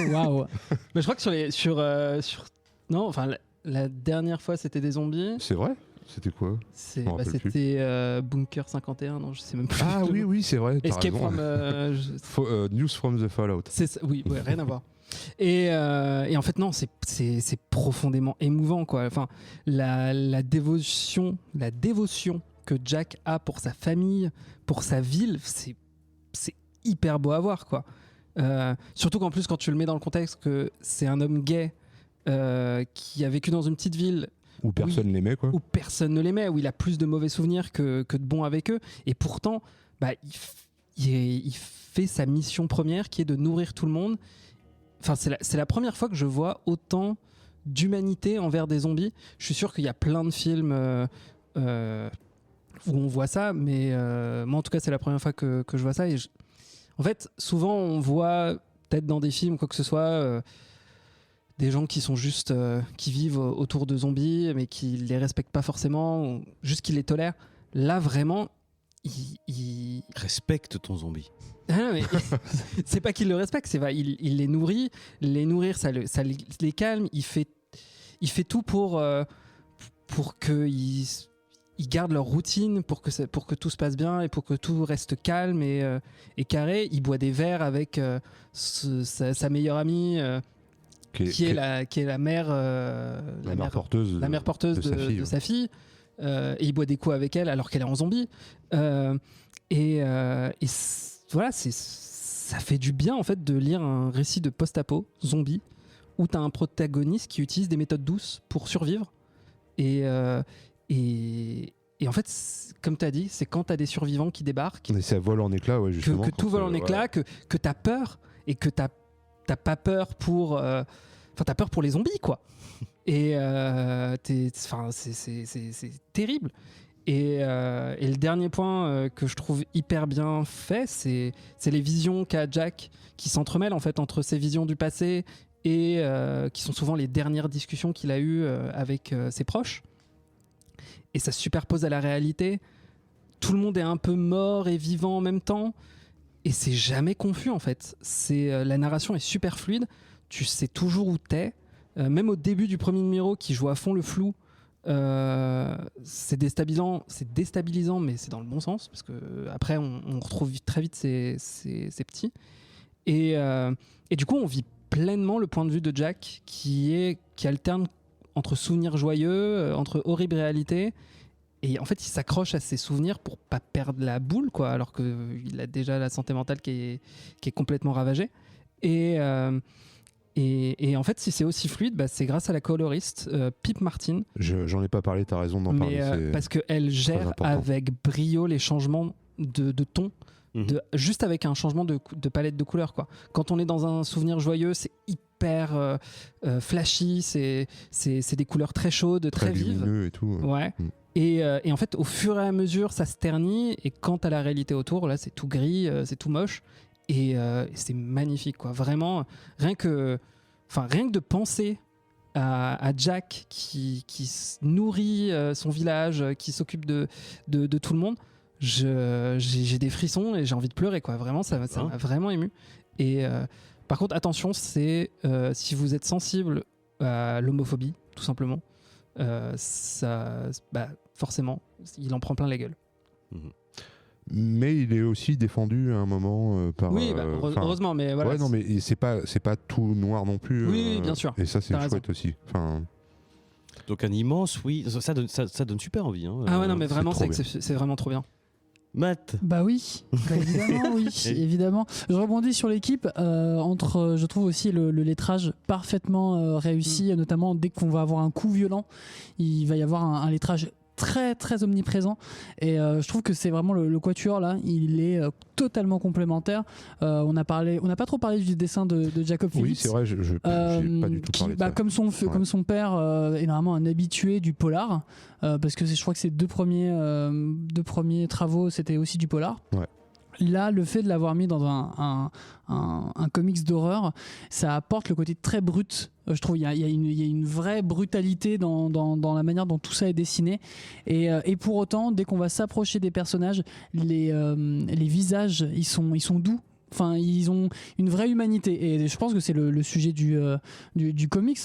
Waouh. Mais je crois que non, enfin la dernière fois c'était des zombies. C'est vrai? C'était quoi? m'en rappelle C'était Bunker 51, non, je sais même plus. Ah oui, c'est vrai. T'as Escape raison. from News from the Fallout. C'est ça, oui, ouais, rien à voir. Et en fait non, c'est profondément émouvant, quoi. Enfin, la dévotion que Jack a pour sa famille, pour sa ville, c'est hyper beau à voir, quoi. Surtout qu'en plus, quand tu le mets dans le contexte que c'est un homme gay qui a vécu dans une petite ville Où personne l'aimait, quoi. où personne ne l'aimait, où il a plus de mauvais souvenirs que de bons avec eux, et pourtant, il fait sa mission première qui est de nourrir tout le monde. Enfin, c'est la première fois que je vois autant d'humanité envers des zombies. Je suis sûr qu'il y a plein de films où on voit ça, mais moi en tout cas c'est la première fois que je vois ça. En fait, souvent on voit peut-être dans des films quoi que ce soit des gens qui sont juste qui vivent autour de zombies mais qui les respectent pas forcément, ou juste qui les tolèrent. Là vraiment il Respecte ton zombie. Ah non, mais c'est pas qu'il le respecte, il les nourrit. Les nourrir, ça les calme. Il fait tout pour qu'ils gardent leur routine, pour que tout se passe bien et pour que tout reste calme et carré. Il boit des verres avec sa meilleure amie qui est la mère porteuse de sa fille. Et il boit des coups avec elle alors qu'elle est en zombie. Voilà, ça fait du bien en fait de lire un récit de post-apo zombie où tu as un protagoniste qui utilise des méthodes douces pour survivre. Et en fait, comme tu as dit, c'est quand tu as des survivants qui débarquent, Et ça vole en éclats, ouais, justement. que tout vole en éclats, que tu as peur et que t'as pas peur pour... t'as peur pour les zombies, quoi. Et c'est terrible. Et le dernier point que je trouve hyper bien fait, c'est les visions qu'a Jack qui s'entremêlent en fait entre ses visions du passé et qui sont souvent les dernières discussions qu'il a eues avec ses proches. Et ça se superpose à la réalité. Tout le monde est un peu mort et vivant en même temps. Et c'est jamais confus en fait. La narration est super fluide. Tu sais toujours où t'es. Même au début du premier numéro qui joue à fond le flou. C'est déstabilisant, mais c'est dans le bon sens parce que après on retrouve très vite ces petits et du coup on vit pleinement le point de vue de Jack qui alterne entre souvenirs joyeux, entre horrible réalité, et en fait il s'accroche à ses souvenirs pour pas perdre la boule, quoi, alors qu'il a déjà la santé mentale qui est complètement ravagée. Et en fait, si c'est aussi fluide, c'est grâce à la coloriste Pip Martin. J'en ai pas parlé, t'as raison d'en parler. Parce qu'elle gère avec brio les changements de ton, juste avec un changement de palette de couleurs, quoi. Quand on est dans un souvenir joyeux, c'est hyper flashy, c'est des couleurs très chaudes, très vives. Lumineux et tout. Ouais. Et en fait, au fur et à mesure, ça se ternit. Et quant à la réalité autour, là, c'est tout gris, c'est tout moche. Et c'est magnifique, quoi. Vraiment, rien que de penser à Jack qui nourrit son village, qui s'occupe de tout le monde, j'ai des frissons et j'ai envie de pleurer, quoi. Vraiment, ça m'a vraiment ému. Et par contre, attention, c'est si vous êtes sensible à l'homophobie, tout simplement, forcément, il en prend plein la gueule. Mais il est aussi défendu à un moment par. Oui, heureusement, mais voilà. Ouais, non, mais c'est pas tout noir non plus. Oui, bien sûr. Et ça, c'est chouette raison. aussi. Donc un immense, oui, ça donne super envie. Hein. Ah ouais, non, mais vraiment, trop c'est vraiment trop bien. Matt. Bah oui, évidemment, oui, évidemment. Je rebondis sur l'équipe je trouve aussi le lettrage parfaitement réussi, notamment dès qu'on va avoir un coup violent, il va y avoir un lettrage très très omniprésent, et je trouve que c'est vraiment le quatuor là, il est totalement complémentaire. On n'a pas trop parlé du dessin de Jacob Phillips. Oui, c'est vrai, j'ai pas du tout parlé de ça. Comme son père est vraiment un habitué du polar, parce que je crois que ses deux premiers travaux c'était aussi du polar. Ouais. Là, le fait de l'avoir mis dans un comics d'horreur, ça apporte le côté très brut. Je trouve il y a une vraie brutalité dans la manière dont tout ça est dessiné. Et pour autant, dès qu'on va s'approcher des personnages, les visages, ils sont doux. Enfin, ils ont une vraie humanité, et je pense que c'est le sujet du comics.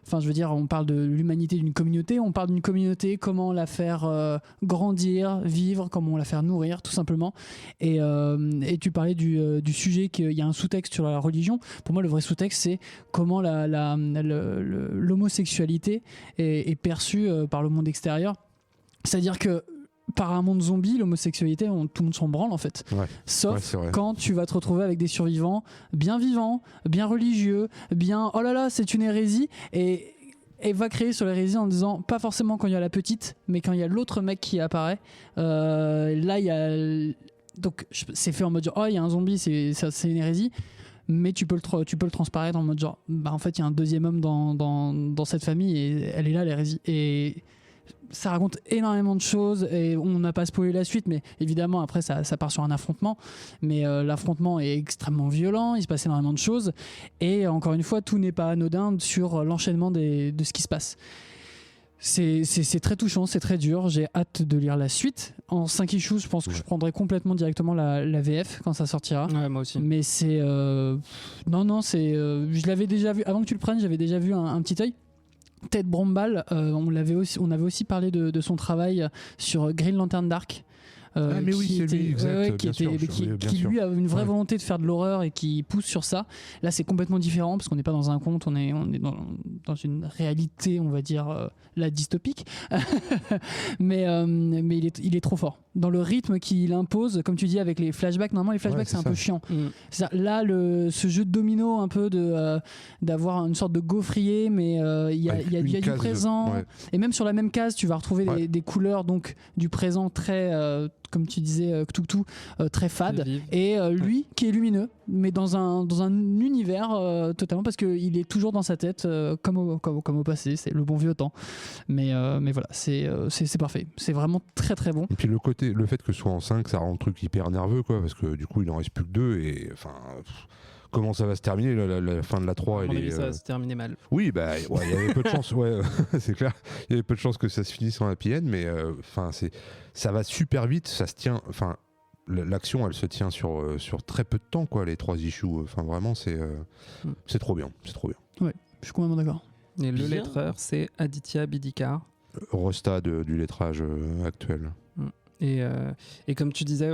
Enfin, je veux dire, on parle de l'humanité d'une communauté, on parle d'une communauté, comment la faire grandir, vivre, comment la faire nourrir, tout simplement. Et tu parlais du sujet qu'il y a un sous-texte sur la religion. Pour moi, le vrai sous-texte, c'est comment l'homosexualité est perçue par le monde extérieur. C'est-à-dire que par un monde zombie, l'homosexualité, tout le monde s'en branle en fait. Ouais. Sauf Ouais, c'est vrai. quand tu vas te retrouver avec des survivants, bien religieux, bien oh là là, c'est une hérésie, et va créer sur l'hérésie en disant pas forcément quand il y a la petite, mais quand il y a l'autre mec qui apparaît. Là, il y a. Donc, c'est fait en mode genre, oh, il y a un zombie, c'est une hérésie. Mais tu peux le transparaître en mode genre, bah en fait, il y a un deuxième homme dans cette famille et elle est là, l'hérésie. Et ça raconte énormément de choses et on n'a pas spoilé la suite, mais évidemment après ça part sur un affrontement, mais l'affrontement est extrêmement violent, il se passe énormément de choses et encore une fois tout n'est pas anodin sur l'enchaînement de ce qui se passe. C'est très touchant, c'est très dur, j'ai hâte de lire la suite. En 5 issues, je pense que je prendrai complètement directement la VF quand ça sortira. Ouais, moi aussi. Mais c'est... Non, c'est... je l'avais déjà vu, avant que tu le prennes, j'avais déjà vu un petit œil. Ted Brombal, on avait aussi parlé de son travail sur Green Lantern Dark. Mais oui, c'est lui, exact, qui lui a une vraie volonté de faire de l'horreur et qui pousse sur ça. Là, c'est complètement différent parce qu'on n'est pas dans un conte, on est dans une réalité, on va dire, la dystopique. mais il est trop fort. Dans le rythme qu'il impose, comme tu dis, avec les flashbacks, normalement, les flashbacks, c'est un peu chiant. C'est ça. Là, ce jeu de domino, un peu d'avoir une sorte de gaufrier, mais il y a du présent. Ouais. Et même sur la même case, tu vas retrouver des couleurs donc, du présent très... comme tu disais, Cthulhu, très fade, et lui qui est lumineux, mais dans un univers totalement, parce qu'il est toujours dans sa tête, comme au passé, c'est le bon vieux temps. Mais voilà, c'est parfait. C'est vraiment très très bon. Et puis le fait que ce soit en 5, ça rend le truc hyper nerveux, quoi, parce que du coup, il en reste plus que 2, et enfin... Comment ça va se terminer la fin de la 3 ça va se terminer mal. Oui, bah il y avait peu de chance, c'est clair. Il y avait peu de chance que ça se finisse en happy end, mais ça va super vite, ça se tient. Enfin, l'action, elle se tient sur très peu de temps, quoi. Les 3 issues. Enfin, vraiment, c'est trop bien, c'est trop bien. Ouais, je suis complètement d'accord. Et le lettreur, c'est Aditya Bidikar. Resta du lettrage actuel. Et comme tu disais,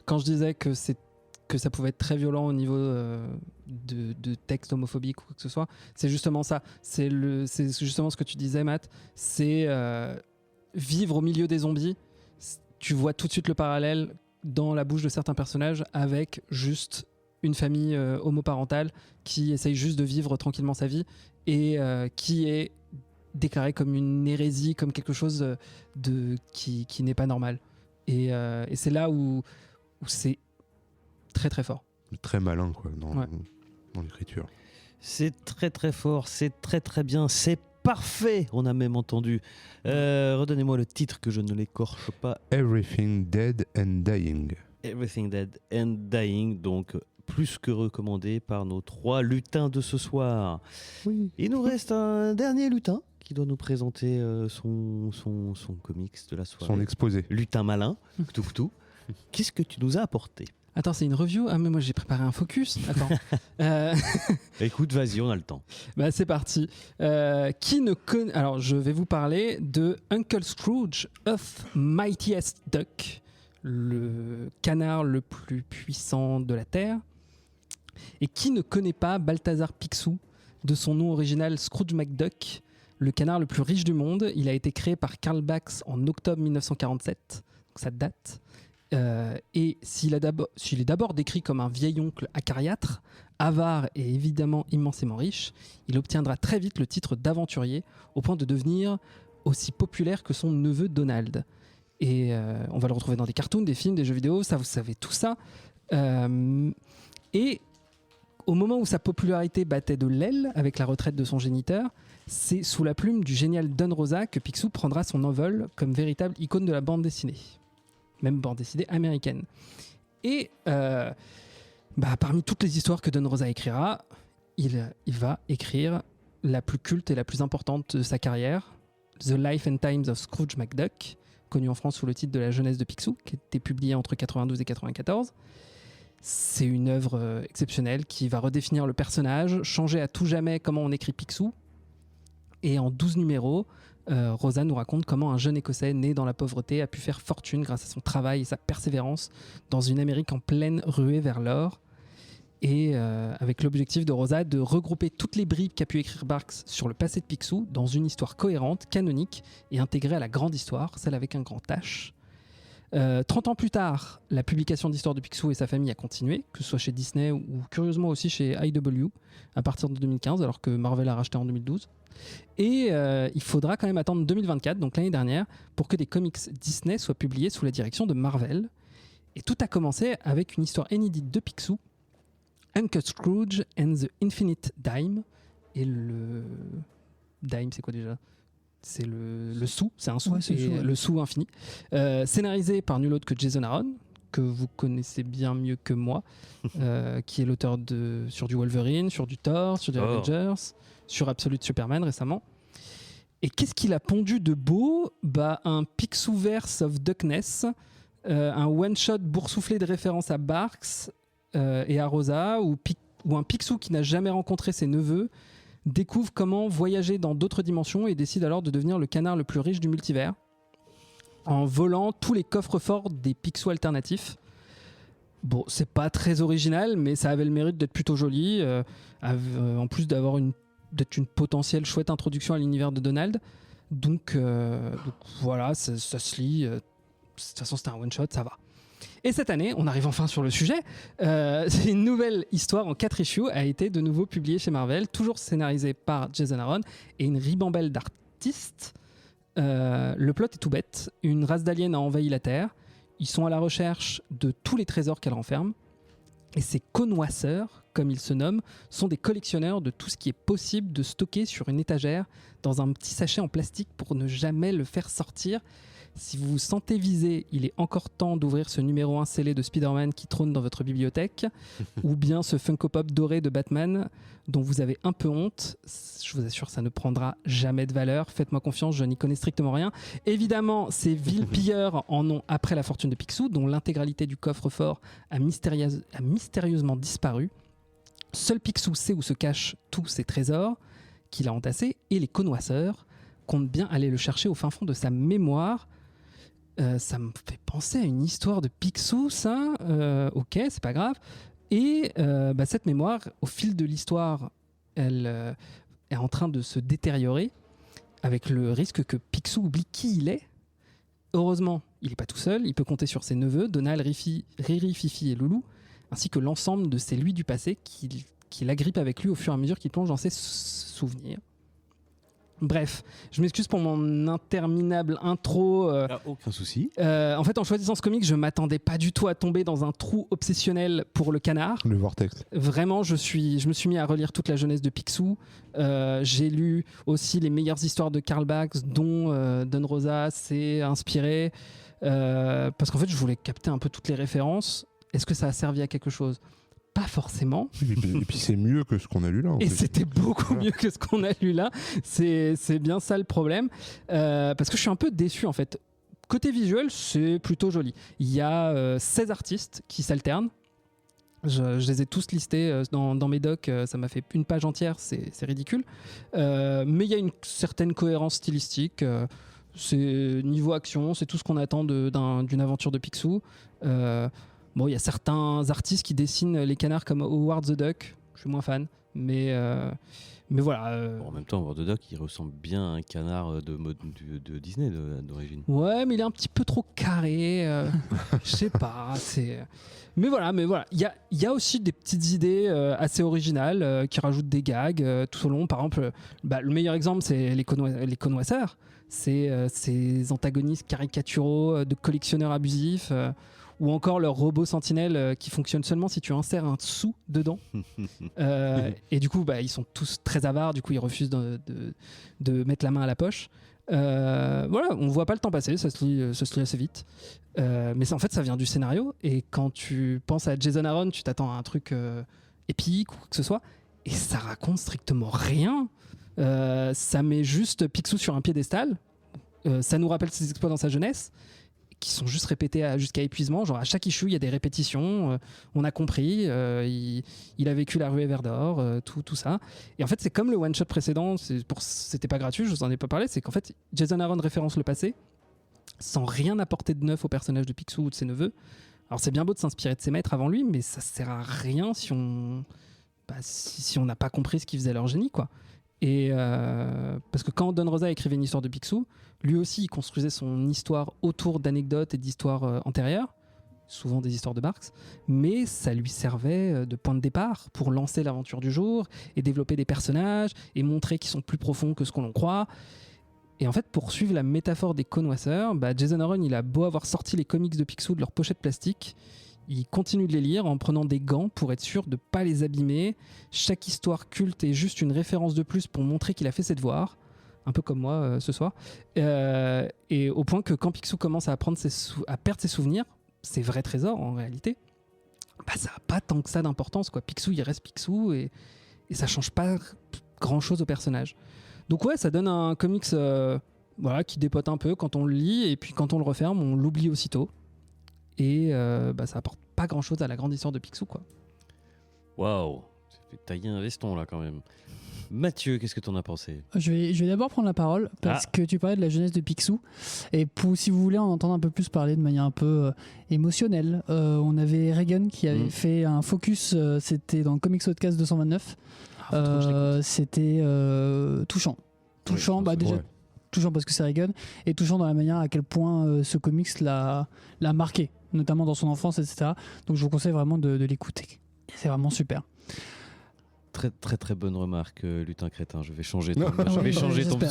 quand je disais que ça pouvait être très violent au niveau de texte homophobique ou quoi que ce soit, c'est justement ça. C'est justement ce que tu disais, Matt. C'est vivre au milieu des zombies. Tu vois tout de suite le parallèle dans la bouche de certains personnages avec juste une famille homoparentale qui essaye juste de vivre tranquillement sa vie et qui est déclarée comme une hérésie, comme quelque chose qui n'est pas normal. Et c'est là où c'est très très fort. Très malin, quoi, dans l'écriture. C'est très très fort, c'est très très bien, c'est parfait, on a même entendu. Redonnez-moi le titre que je ne l'écorche pas. Everything Dead and Dying. Everything Dead and Dying, donc plus que recommandé par nos 3 lutins de ce soir. Oui. Il nous reste un dernier lutin qui doit nous présenter son comics de la soirée. Son exposé. Lutin malin, Cthulhu. Qu'est-ce que tu nous as apporté ? Attends, c'est une review ? Ah, mais moi j'ai préparé un focus. Attends. Écoute, vas-y, on a le temps. Bah, c'est parti. Qui ne connaît... Alors, je vais vous parler de Uncle Scrooge of Mightiest Duck, le canard le plus puissant de la Terre. Et qui ne connaît pas Balthazar Picsou, de son nom original Scrooge McDuck, le canard le plus riche du monde. Il a été créé par Karl Bax en octobre 1947, donc ça date. Et s'il est d'abord décrit comme un vieil oncle acariâtre, avare et évidemment immensément riche, il obtiendra très vite le titre d'aventurier au point de devenir aussi populaire que son neveu Donald. Et on va le retrouver dans des cartoons, des films, des jeux vidéo, ça vous savez tout ça. Et au moment où sa popularité battait de l'aile avec la retraite de son géniteur, c'est sous la plume du génial Don Rosa que Picsou prendra son envol comme véritable icône de la bande dessinée. Même bande dessinée américaine. Et parmi toutes les histoires que Don Rosa écrira, il va écrire la plus culte et la plus importante de sa carrière, The Life and Times of Scrooge McDuck, connu en France sous le titre de La jeunesse de Picsou, qui a été publié entre 92 et 94. C'est une œuvre exceptionnelle qui va redéfinir le personnage, changer à tout jamais comment on écrit Picsou. Et en 12 numéros, Rosa nous raconte comment un jeune Écossais né dans la pauvreté a pu faire fortune grâce à son travail et sa persévérance dans une Amérique en pleine ruée vers l'or. Et avec l'objectif de Rosa de regrouper toutes les bribes qu'a pu écrire Bax sur le passé de Picsou dans une histoire cohérente, canonique et intégrée à la grande histoire, celle avec un grand H. 30 ans plus tard, la publication d'histoires de Picsou et sa famille a continué, que ce soit chez Disney ou curieusement aussi chez IW, à partir de 2015, alors que Marvel a racheté en 2012. Et il faudra quand même attendre 2024, donc l'année dernière, pour que des comics Disney soient publiés sous la direction de Marvel. Et tout a commencé avec une histoire inédite de Picsou, Uncle Scrooge and the Infinite Dime. Et le dime, c'est quoi déjà ? C'est le sou, c'est un sou, Ouais, c'est le sou, ouais. le sou infini. Scénarisé par nul autre que Jason Aaron, que vous connaissez bien mieux que moi, qui est l'auteur sur du Wolverine, sur du Thor, sur du Avengers, sur Absolute Superman récemment. Et qu'est-ce qu'il a pondu de beau ? Un Picsouverse of Duckness, un one-shot boursouflé de références à Barks et à Rosa, où un Picsou qui n'a jamais rencontré ses neveux découvre comment voyager dans d'autres dimensions et décide alors de devenir le canard le plus riche du multivers en volant tous les coffres-forts des Picsou alternatifs. Bon, c'est pas très original, mais ça avait le mérite d'être plutôt joli, en plus d'être une potentielle chouette introduction à l'univers de Donald. Donc voilà, ça se lit. De toute façon, c'était un one-shot, ça va. Et cette année, on arrive enfin sur le sujet, c'est une nouvelle histoire en 4 issues a été de nouveau publiée chez Marvel, toujours scénarisée par Jason Aaron et une ribambelle d'artistes. Le plot est tout bête, une race d'aliens a envahi la Terre, ils sont à la recherche de tous les trésors qu'elle renferme, et ces connoisseurs, comme ils se nomment, sont des collectionneurs de tout ce qui est possible de stocker sur une étagère dans un petit sachet en plastique pour ne jamais le faire sortir. Si vous vous sentez visé, il est encore temps d'ouvrir ce numéro 1 scellé de Spider-Man qui trône dans votre bibliothèque, ou bien ce Funko Pop doré de Batman dont vous avez un peu honte. Je vous assure, ça ne prendra jamais de valeur. Faites-moi confiance, je n'y connais strictement rien. Évidemment, ces vils pilleurs en ont après la fortune de Picsou, dont l'intégralité du coffre-fort a mystérieusement disparu. Seul Picsou sait où se cachent tous ces trésors qu'il a entassés, et les connoisseurs comptent bien aller le chercher au fin fond de sa mémoire. Ça me fait penser à une histoire de Picsou, ça. Ok, c'est pas grave. Et cette mémoire, au fil de l'histoire, elle est en train de se détériorer, avec le risque que Picsou oublie qui il est. Heureusement, il n'est pas tout seul. Il peut compter sur ses neveux, Donald, Riri, Fifi et Loulou, ainsi que l'ensemble de ses lui du passé qui l'agrippent avec lui au fur et à mesure qu'il plonge dans ses souvenirs. Bref, je m'excuse pour mon interminable intro. Aucun souci. En fait, en choisissant ce comic, je m'attendais pas du tout à tomber dans un trou obsessionnel pour le canard. Le vortex. Vraiment, je me suis mis à relire toute la jeunesse de Picsou. J'ai lu aussi les meilleures histoires de Karl Barks, dont Don Rosa s'est inspiré. Parce qu'en fait, je voulais capter un peu toutes les références. Est-ce que ça a servi à quelque chose ? Pas forcément. Et puis c'est mieux que ce qu'on a lu là. Et c'était beaucoup mieux que ce qu'on a lu là. C'est bien ça le problème. Parce que je suis un peu déçu en fait. Côté visuel, c'est plutôt joli. Il y a 16 artistes qui s'alternent. Je les ai tous listés dans mes docs. Ça m'a fait une page entière. C'est ridicule. Mais il y a une certaine cohérence stylistique. C'est niveau action. C'est tout ce qu'on attend d'une aventure de Picsou. Bon, il y a certains artistes qui dessinent les canards comme Howard the Duck. Je suis moins fan, mais voilà. Bon, en même temps, Howard the Duck, il ressemble bien à un canard de Disney d'origine. Ouais, mais il est un petit peu trop carré. Je sais pas. Mais voilà. Il y a aussi des petites idées assez originales qui rajoutent des gags tout au long. Par exemple, le meilleur exemple, c'est les connoisseurs. C'est ces antagonistes caricaturaux de collectionneurs abusifs. Ou encore leur robot sentinelle qui fonctionne seulement si tu insères un sou dedans. Et du coup, ils sont tous très avares, du coup ils refusent de mettre la main à la poche. Voilà, on voit pas le temps passer, ça se lit assez vite. Mais en fait, ça vient du scénario, et quand tu penses à Jason Aaron, tu t'attends à un truc épique ou quoi que ce soit, et ça raconte strictement rien. Ça met juste Picsou sur un piédestal, ça nous rappelle ses exploits dans sa jeunesse, qui sont juste répétés jusqu'à épuisement. Genre à chaque issue, il y a des répétitions. On a compris. Il a vécu la ruée vers d'or, tout ça. Et en fait, c'est comme le one-shot précédent. C'était pas gratuit, je vous en ai pas parlé. C'est qu'en fait, Jason Aaron référence le passé sans rien apporter de neuf au personnage de Picsou ou de ses neveux. Alors c'est bien beau de s'inspirer de ses maîtres avant lui, mais ça sert à rien si on n'a pas compris ce qui faisait leur génie, quoi. Et parce que quand Don Rosa écrivait une histoire de Picsou, lui aussi il construisait son histoire autour d'anecdotes et d'histoires antérieures, souvent des histoires de Barks, mais ça lui servait de point de départ pour lancer l'aventure du jour et développer des personnages et montrer qu'ils sont plus profonds que ce qu'on en croit. Et en fait, pour suivre la métaphore des connoisseurs, Jason Aaron, il a beau avoir sorti les comics de Picsou de leur pochette plastique, il continue de les lire en prenant des gants pour être sûr de ne pas les abîmer. Chaque histoire culte est juste une référence de plus pour montrer qu'il a fait ses devoirs, un peu comme moi ce soir. Et au point que quand Picsou commence à perdre ses souvenirs, ses vrais trésors en réalité, ça n'a pas tant que ça d'importance, quoi. Picsou, il reste Picsou et ça change pas grand chose au personnage. Donc ouais, ça donne un comics qui dépote un peu quand on le lit, et puis quand on le referme, on l'oublie aussitôt. Et ça apporte pas grand chose à la grande histoire de Picsou, quoi. Waouh, ça fait tailler un veston là quand même. Mathieu, qu'est-ce que t'en as pensé ? Je vais d'abord prendre la parole parce que tu parlais de la jeunesse de Picsou, et si vous voulez en entendre un peu plus parler de manière un peu émotionnelle, on avait Reagan qui avait fait un focus, c'était dans le Comics Podcast 229. C'était touchant, déjà touchant parce que c'est Reagan, et touchant dans la manière à quel point ce comics l'a marqué, notamment dans son enfance, etc. Donc je vous conseille vraiment de l'écouter, c'est vraiment super. Très très très bonne remarque, Lutin Crétin. Je vais changer ton,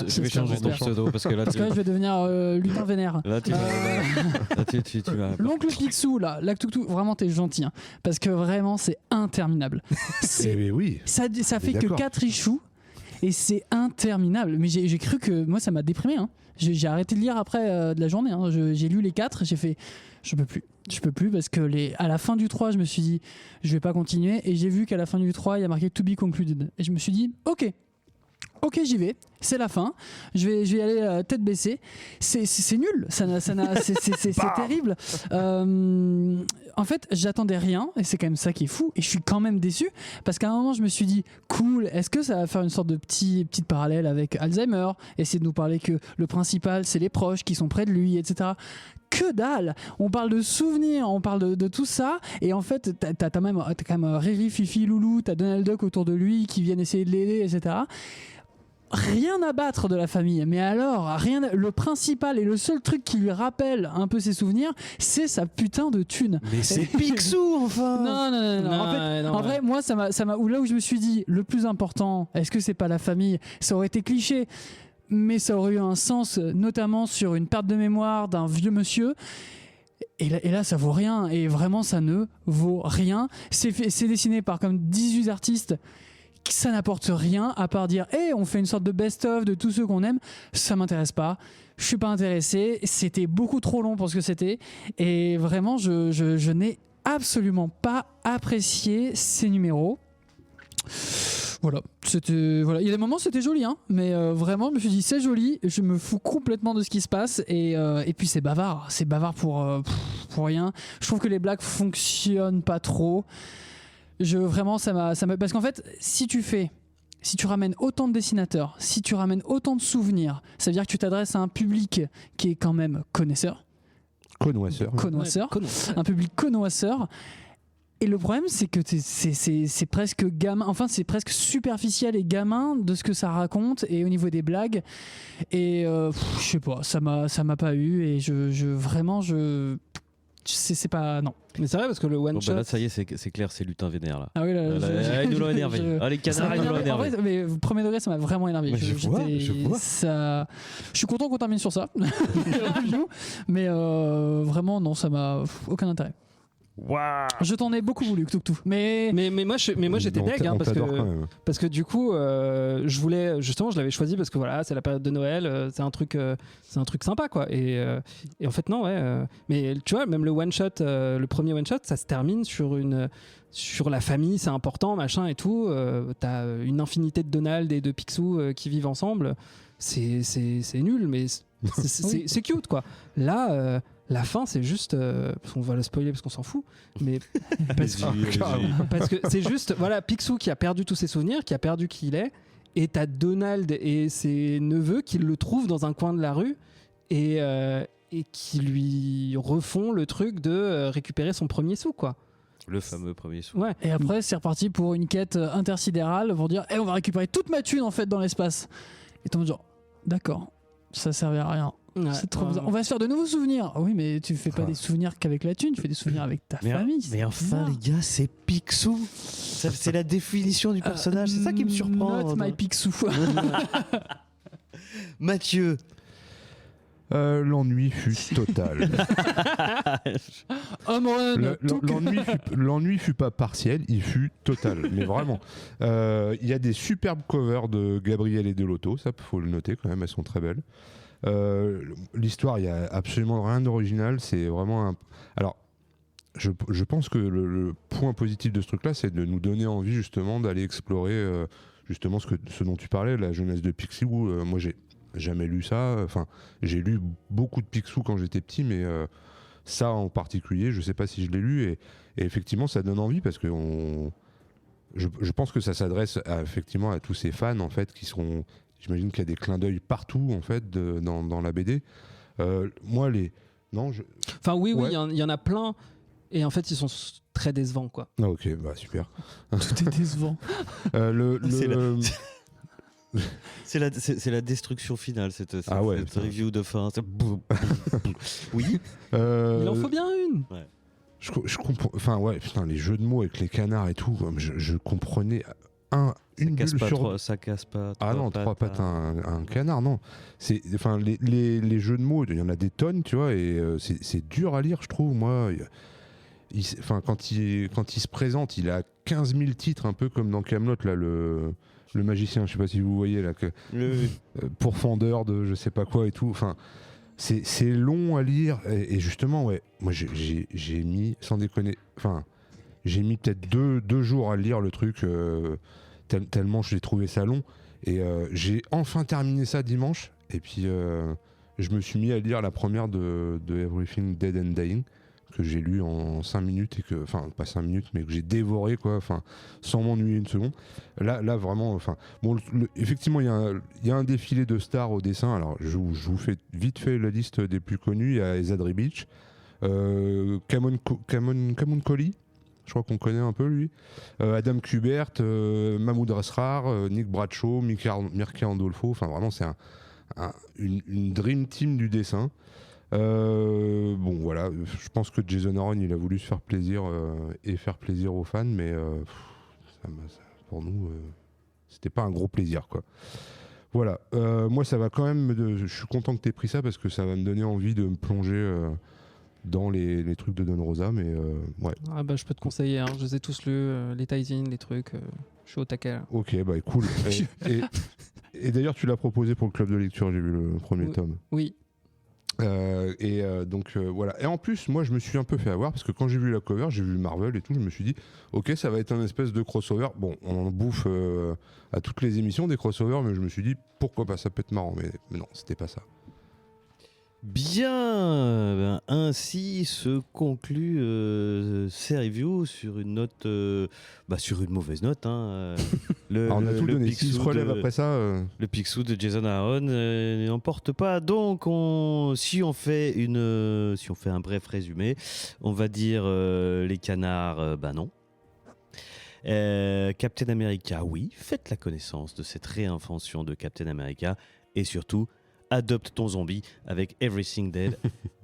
j'espère, ton pseudo parce que là je vais devenir Lutin Vénère. Là tu vas L'oncle Picsou là, vraiment t'es gentil, hein, parce que vraiment c'est interminable. Oui. Ça fait que 4 issues et c'est interminable. Mais j'ai cru que moi ça m'a déprimé, hein. J'ai arrêté de lire après de la journée, hein. J'ai lu les 4, j'ai fait je peux plus parce que à la fin du 3 je me suis dit je vais pas continuer, et j'ai vu qu'à la fin du 3 il y a marqué to be concluded, et je me suis dit ok j'y vais, c'est la fin, je vais y aller tête baissée. C'est nul, c'est terrible. En fait j'attendais rien, et c'est quand même ça qui est fou, et je suis quand même déçu parce qu'à un moment je me suis dit cool, est-ce que ça va faire une sorte de petite parallèle avec Alzheimer, essayer de nous parler que le principal c'est les proches qui sont près de lui, etc. Que dalle, on parle de souvenirs, on parle de tout ça, et en fait t'as quand même Riri, Fifi, Loulou, t'as Donald Duck autour de lui qui viennent essayer de l'aider, etc. Rien à battre de la famille, mais alors le principal et le seul truc qui lui rappelle un peu ses souvenirs, c'est sa putain de thune. Mais c'est Picsou enfin. Non. En vrai, moi ça m'a là où je me suis dit le plus important, est-ce que c'est pas la famille ? Ça aurait été cliché, mais ça aurait eu un sens, notamment sur une perte de mémoire d'un vieux monsieur. Et là ça vaut rien, et vraiment ça ne vaut rien. C'est dessiné par comme 18 artistes. Ça n'apporte rien à part dire on fait une sorte de best-of de tous ceux qu'on aime. Ça m'intéresse pas, je suis pas intéressé, c'était beaucoup trop long pour ce que c'était, et vraiment je n'ai absolument pas apprécié ces numéros. Voilà, il y a des moments c'était joli, hein, mais vraiment je me suis dit c'est joli, je me fous complètement de ce qui se passe, et puis c'est bavard pour rien. Je trouve que les blagues fonctionnent pas trop. Vraiment ça m'a parce qu'en fait si tu ramènes autant de dessinateurs, si tu ramènes autant de souvenirs, ça veut dire que tu t'adresses à un public qui est quand même connoisseur, un public connoisseur. Et le problème c'est que c'est presque gamin, enfin c'est presque superficiel et gamin de ce que ça raconte, et au niveau des blagues, et je sais pas, ça m'a pas eu, et vraiment c'est pas, non. Mais c'est vrai parce que le one shot. Là ça y est, c'est clair, c'est Lutin Vénère là. Ah oui, là, ils nous l'ont énervé. Les canards ils nous l'ont énervé. En vrai, mais premier degré ça m'a vraiment énervé. Je vois. Ça, je suis content qu'on termine sur ça. Mais vraiment non, ça m'a aucun intérêt. Wow. Je t'en ai beaucoup voulu, Toutou. Mais moi j'étais deg, hein, parce que du coup je voulais justement, je l'avais choisi parce que voilà, c'est la période de Noël, c'est un truc sympa quoi, et en fait non, mais tu vois, même le one shot, le premier one shot, ça se termine sur la famille, c'est important, machin et tout. T'as une infinité de Donald et de Picsou qui vivent ensemble, c'est nul, mais c'est cute quoi. Là la fin c'est juste on va la spoiler parce qu'on s'en fout, mais parce que c'est juste voilà, Picsou qui a perdu tous ses souvenirs, qui a perdu qui il est, et t'as Donald et ses neveux qui le trouvent dans un coin de la rue et qui lui refont le truc de récupérer son premier sou quoi. Le fameux premier sou. Ouais. Et après, c'est reparti pour une quête intersidérale pour dire on va récupérer toute ma thune en fait dans l'espace. Et t'es en mode genre d'accord, ça servait à rien. Ouais, C'est trop ouais. bizarre. On va se faire de nouveaux souvenirs. Oui, mais tu fais pas Ah. des souvenirs qu'avec la thune, tu fais des souvenirs avec ta Mais, famille. mais c'est enfin, bizarre. les gars, c'est Picsou. C'est la définition du personnage. C'est ça qui me surprend. Not my Picsou. Mathieu. L'ennui fut total. Home run. L'ennui fut pas partiel, il fut total. Mais vraiment. Il y a des superbes covers de Gabriel et Delotto, ça faut le noter quand même, elles sont très belles. L'histoire, il y a absolument rien d'original, c'est vraiment un... Alors, je pense que le point positif de ce truc-là, c'est de nous donner envie justement d'aller explorer justement ce dont tu parlais, la jeunesse de Picsou. Moi, j'ai jamais lu ça. Enfin, j'ai lu beaucoup de Picsou quand j'étais petit, mais ça en particulier, je sais pas si je l'ai lu. Et effectivement, ça donne envie parce que je pense que ça s'adresse effectivement à tous ces fans en fait qui seront. J'imagine qu'il y a des clins d'œil partout en fait dans la BD. Moi, Enfin, oui, Ouais. il y en a plein. Et en fait, ils sont très décevants, quoi. Ah, ok, bah super. Tout est décevant. C'est la destruction finale, cette Ah ouais, cette putain. review de fin. Oui. Il en faut bien une. Je comprends. Enfin, ouais, putain, les jeux de mots avec les canards et tout, je comprenais une bulle sur. Ça casse pas. Ah non, trois pattes, un canard, non. Enfin, les jeux de mots, il y en a des tonnes, tu vois, et c'est dur à lire, je trouve. Moi, enfin, quand il se présente, il a 15 000 titres, un peu comme dans Kaamelott, là, le magicien, je sais pas si vous voyez, là, pourfendeur de je sais pas quoi et tout. Enfin, c'est long à lire, et justement, ouais, moi, j'ai mis, sans déconner, enfin, j'ai mis peut-être deux jours à lire le truc, tellement j'ai trouvé ça long. Et j'ai enfin terminé ça dimanche. Et puis je me suis mis à lire la première de Everything Dead and Dying, que j'ai lu en 5 minutes, et que, enfin pas 5 minutes, mais que j'ai dévoré, quoi, enfin, sans m'ennuyer une seconde. Là vraiment, enfin, bon, effectivement, il y a un défilé de stars au dessin. Alors je vous fais vite fait la liste des plus connus. Il y a Ezadri Beach, Kamon Collie, je crois qu'on connaît un peu lui, Adam Kubert, Mahmoud Asrar, Nick Bradshaw, Mircea Andolfo. Enfin vraiment, c'est une dream team du dessin. Bon voilà, je pense que Jason Aaron, il a voulu se faire plaisir et faire plaisir aux fans, mais pour nous, c'était pas un gros plaisir, quoi. Voilà, moi ça va quand même, je suis content que tu aies pris ça parce que ça va me donner envie de me plonger dans les trucs de Don Rosa, mais ouais. Ah bah, je peux te conseiller, hein. Je les ai tous lus, les tie-in, les trucs. Je suis au taquet, là. Ok, bah cool. Et d'ailleurs, tu l'as proposé pour le club de lecture, j'ai vu le premier Oui. tome. Oui. Donc voilà. Et en plus, moi, je me suis un peu fait avoir parce que quand j'ai vu la cover, j'ai vu Marvel et tout, je me suis dit, ok, ça va être un espèce de crossover. Bon, on en bouffe à toutes les émissions des crossovers, mais je me suis dit, pourquoi pas, ça peut être marrant. Mais non, c'était pas ça. Bien, ainsi se conclut ces reviews sur une note, sur une mauvaise note. Hein. Alors, on a tout donné. Picsou S'il se relève après ça. Le Picsou de Jason Aaron n'emporte pas. Donc, si on fait un bref résumé, on va dire les canards, non. Captain America, oui. Faites la connaissance de cette réinvention de Captain America et surtout, adopte ton zombie avec Everything Dead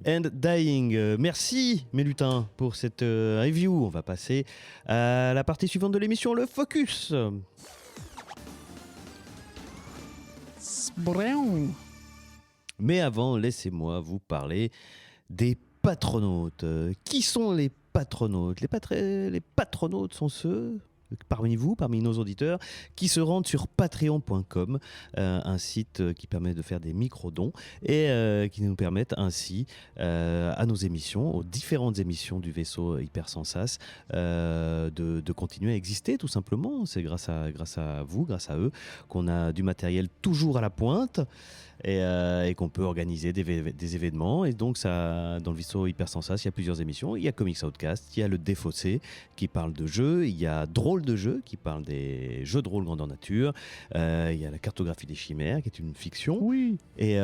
and Dying. Merci mes lutins pour cette review. On va passer à la partie suivante de l'émission, le focus. Mais avant, laissez-moi vous parler des patronautes. Qui sont les patronautes ? Les patronautes sont ceux parmi vous, parmi nos auditeurs, qui se rendent sur patreon.com, un site qui permet de faire des micro-dons et qui nous permettent ainsi à nos émissions, aux différentes émissions du vaisseau Hypersensas, de continuer à exister tout simplement. C'est grâce à vous, grâce à eux, qu'on a du matériel toujours à la pointe. et qu'on peut organiser des événements. Et donc, ça, dans le vaisseau Hypersensas, il y a plusieurs émissions. Il y a Comics Outcast, il y a le Défaussé qui parle de jeux, il y a Drôle de jeux qui parle des jeux de rôle grandeur nature, il y a la cartographie des chimères qui est une fiction. Oui. Et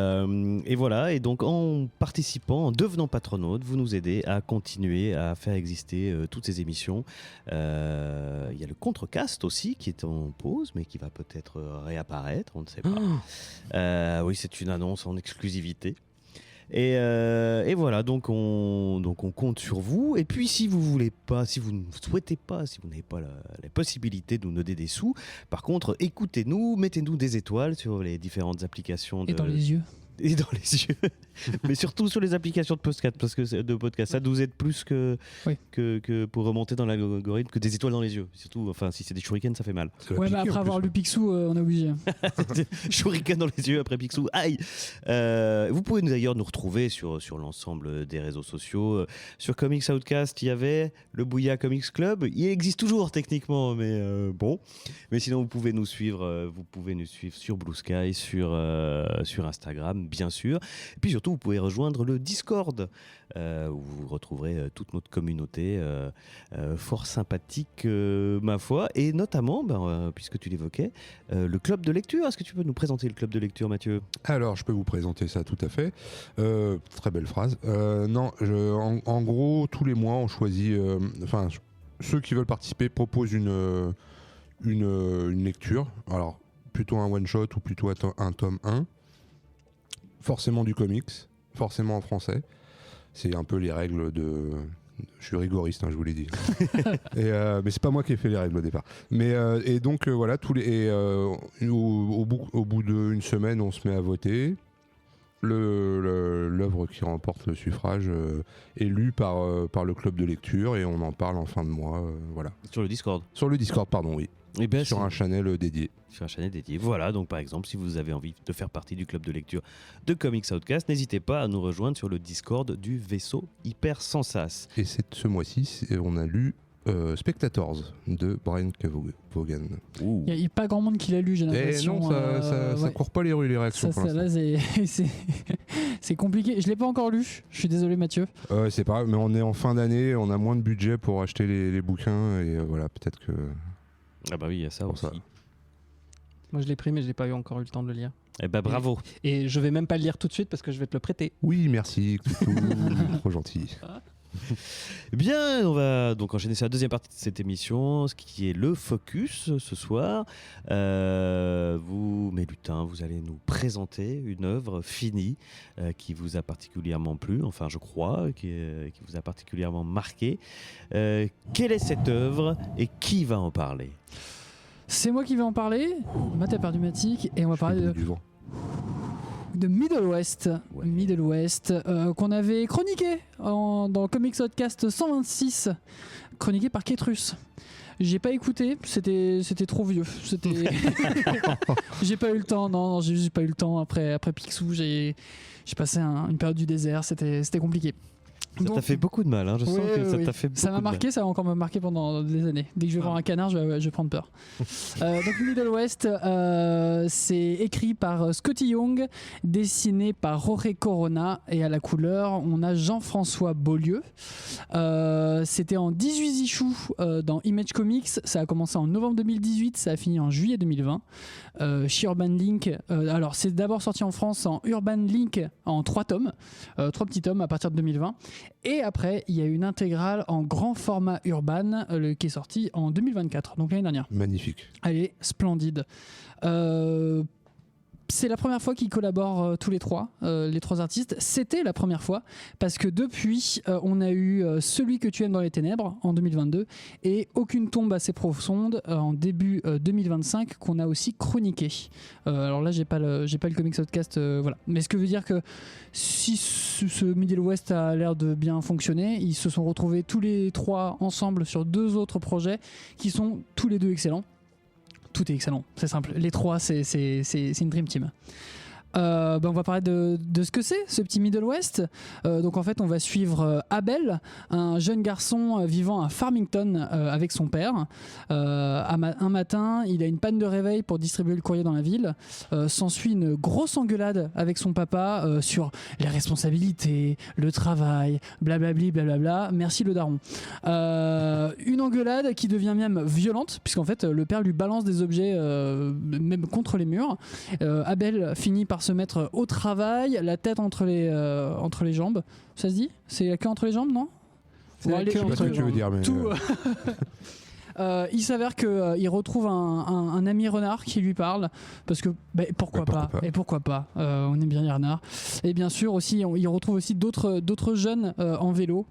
voilà, et donc en participant, en devenant patronaute, vous nous aidez à continuer à faire exister toutes ces émissions. Il y a le Contrecast aussi qui est en pause, mais qui va peut-être réapparaître, on ne sait pas. Oui, c'est une annonce en exclusivité. Et voilà, donc on compte sur vous. Et puis si vous voulez pas, si vous ne souhaitez pas, si vous n'avez pas la possibilité de nous donner des sous, par contre, écoutez-nous, mettez-nous des étoiles sur les différentes applications. Et dans les yeux. Et dans les yeux, mais surtout sur les applications de podcast, parce que ça nous aide plus que pour remonter dans l'algorithme que des étoiles dans les yeux. Surtout, enfin, si c'est des shurikens, ça fait mal. Ouais, mais après avoir lu Picsou, on est obligé. Shuriken dans les yeux après Picsou, aïe. Vous pouvez d'ailleurs nous retrouver sur l'ensemble des réseaux sociaux. Sur Comics Outcast, il y avait le Bouya Comics Club. Il existe toujours techniquement, mais bon. Mais sinon, vous pouvez nous suivre sur Blue Sky, sur Instagram, bien sûr. Et puis surtout, vous pouvez rejoindre le Discord, où vous retrouverez toute notre communauté fort sympathique, ma foi. Et notamment, puisque tu l'évoquais, le club de lecture. Est-ce que tu peux nous présenter le club de lecture, Mathieu ? Alors, je peux vous présenter ça tout à fait. Très belle phrase. Non, en gros, tous les mois, on choisit... Enfin, ceux qui veulent participer proposent une lecture. Alors, plutôt un one-shot ou plutôt un tome 1. Forcément du comics, forcément en français. C'est un peu les règles de... Je suis rigoriste, je vous l'ai dit. Mais c'est pas moi qui ai fait les règles au départ. Et donc voilà, au bout d'une semaine, on se met à voter. L'œuvre qui remporte le suffrage est lue par le club de lecture et on en parle en fin de mois. Voilà. Sur le Discord. Sur le Discord, pardon, oui. Et bien, sur un channel dédié. Sur un channel dédié. Voilà, donc par exemple, si vous avez envie de faire partie du club de lecture de Comics Outcast, n'hésitez pas à nous rejoindre sur le Discord du vaisseau Hypersensas. Et ce mois-ci, on a lu Spectators de Brian K. Vaughan. Il n'y a pas grand monde qui l'a lu, j'ai l'impression. Non, ça court pas les rues, les réactions. Là, c'est compliqué. Je l'ai pas encore lu. Je suis désolé, Mathieu. C'est pas grave, mais on est en fin d'année, on a moins de budget pour acheter les bouquins et voilà, peut-être que. Ah bah oui, il y a ça aussi. Moi, je l'ai pris, mais je n'ai pas encore eu le temps de le lire. Eh ben bravo. Et je vais même pas le lire tout de suite parce que je vais te le prêter. Oui, merci. Trop gentil. Bien, on va donc enchaîner sur la deuxième partie de cette émission, ce qui est le focus ce soir. Vous, mes lutins, vous allez nous présenter une œuvre finie qui vous a particulièrement plu, enfin je crois, qui vous a particulièrement marqué. Quelle est cette œuvre et qui va en parler ? C'est moi qui vais en parler, Matt Perdumatic, et on va parler de Middle West, Ouais. Middle West qu'on avait chroniqué dans Comics Outcast 126, chroniqué par Ketrus. J'ai pas écouté, c'était trop vieux. J'ai pas eu le temps, non, j'ai pas eu le temps. Après Picsou, j'ai passé une période du désert, c'était compliqué. Ça t'a fait beaucoup de mal, je sens que ça t'a fait beaucoup de mal. Ça m'a marqué, ça va encore me marquer pendant des années. Dès que je vais voir un canard, je vais prendre peur. Donc Middle West, c'est écrit par Scotty Young, dessiné par Jorge Corona, et à la couleur, on a Jean-François Beaulieu. C'était en 18 issues dans Image Comics. Ça a commencé en novembre 2018, ça a fini en juillet 2020. Chez Urban Link, alors c'est d'abord sorti en France en Urban Link en 3 tomes, 3 petits tomes à partir de 2020. Et après, il y a une intégrale en grand format Urban qui est sortie en 2024, donc l'année dernière. Magnifique. Elle est splendide. C'est la première fois qu'ils collaborent tous les trois artistes. C'était la première fois parce que depuis, on a eu Celui que tu aimes dans les ténèbres en 2022 et Aucune tombe assez profonde en début 2025 qu'on a aussi chroniqué. Alors là, j'ai pas le Comics Outcast, voilà. Mais ce que veut dire que si ce Middle West a l'air de bien fonctionner, ils se sont retrouvés tous les trois ensemble sur 2 autres projets qui sont tous les 2 excellents. Tout est excellent, c'est simple. Les 3, c'est une dream team. On va parler de ce que c'est, ce petit Middle West. Donc en fait, on va suivre Abel, un jeune garçon vivant à Farmington avec son père. Un matin, il a une panne de réveil pour distribuer le courrier dans la ville. S'ensuit une grosse engueulade avec son papa sur les responsabilités, le travail, blablabli, blablabla. Merci le daron. Une engueulade qui devient même violente, puisqu'en fait, le père lui balance des objets même contre les murs. Abel finit par se mettre au travail, la tête entre les jambes. Ça se dit ? C'est la queue entre les jambes, non ? C'est la queue Je sais pas ce que tu veux dire, mais. Tout, il s'avère qu'il retrouve un ami renard qui lui parle parce que pourquoi pas. On aime bien les renards. Et bien sûr aussi il retrouve aussi d'autres jeunes en vélo.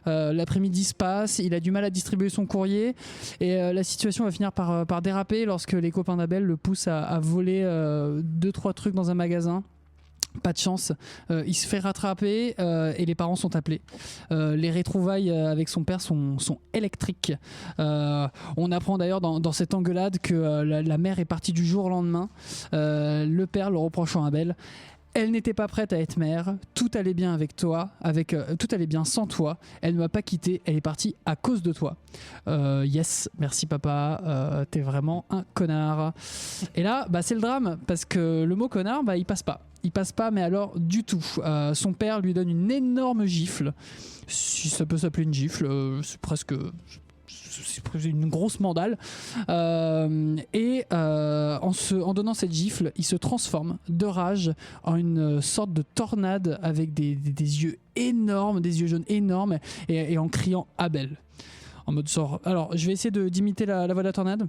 L'après-midi se passe, il a du mal à distribuer son courrier et la situation va finir par déraper lorsque les copains d'Abel le poussent à voler 2-3 trucs dans un magasin. Pas de chance, il se fait rattraper et les parents sont appelés. Les retrouvailles avec son père sont électriques. On apprend d'ailleurs dans cette engueulade que la mère est partie du jour au lendemain. Le père le reprochant à Abel. Elle n'était pas prête à être mère, tout allait bien avec toi, tout allait bien sans toi, elle ne m'a pas quitté, elle est partie à cause de toi. Yes, merci papa, t'es vraiment un connard. Et là, c'est le drame, parce que le mot connard, il passe pas. Il passe pas, mais alors du tout. Son père lui donne une énorme gifle, si ça peut s'appeler une gifle, c'est presque une grosse mandale. En donnant cette gifle, il se transforme de rage en une sorte de tornade avec des yeux énormes, des yeux jaunes énormes, et en criant Abel. En mode sort. Alors, je vais essayer d'imiter la voix de la tornade.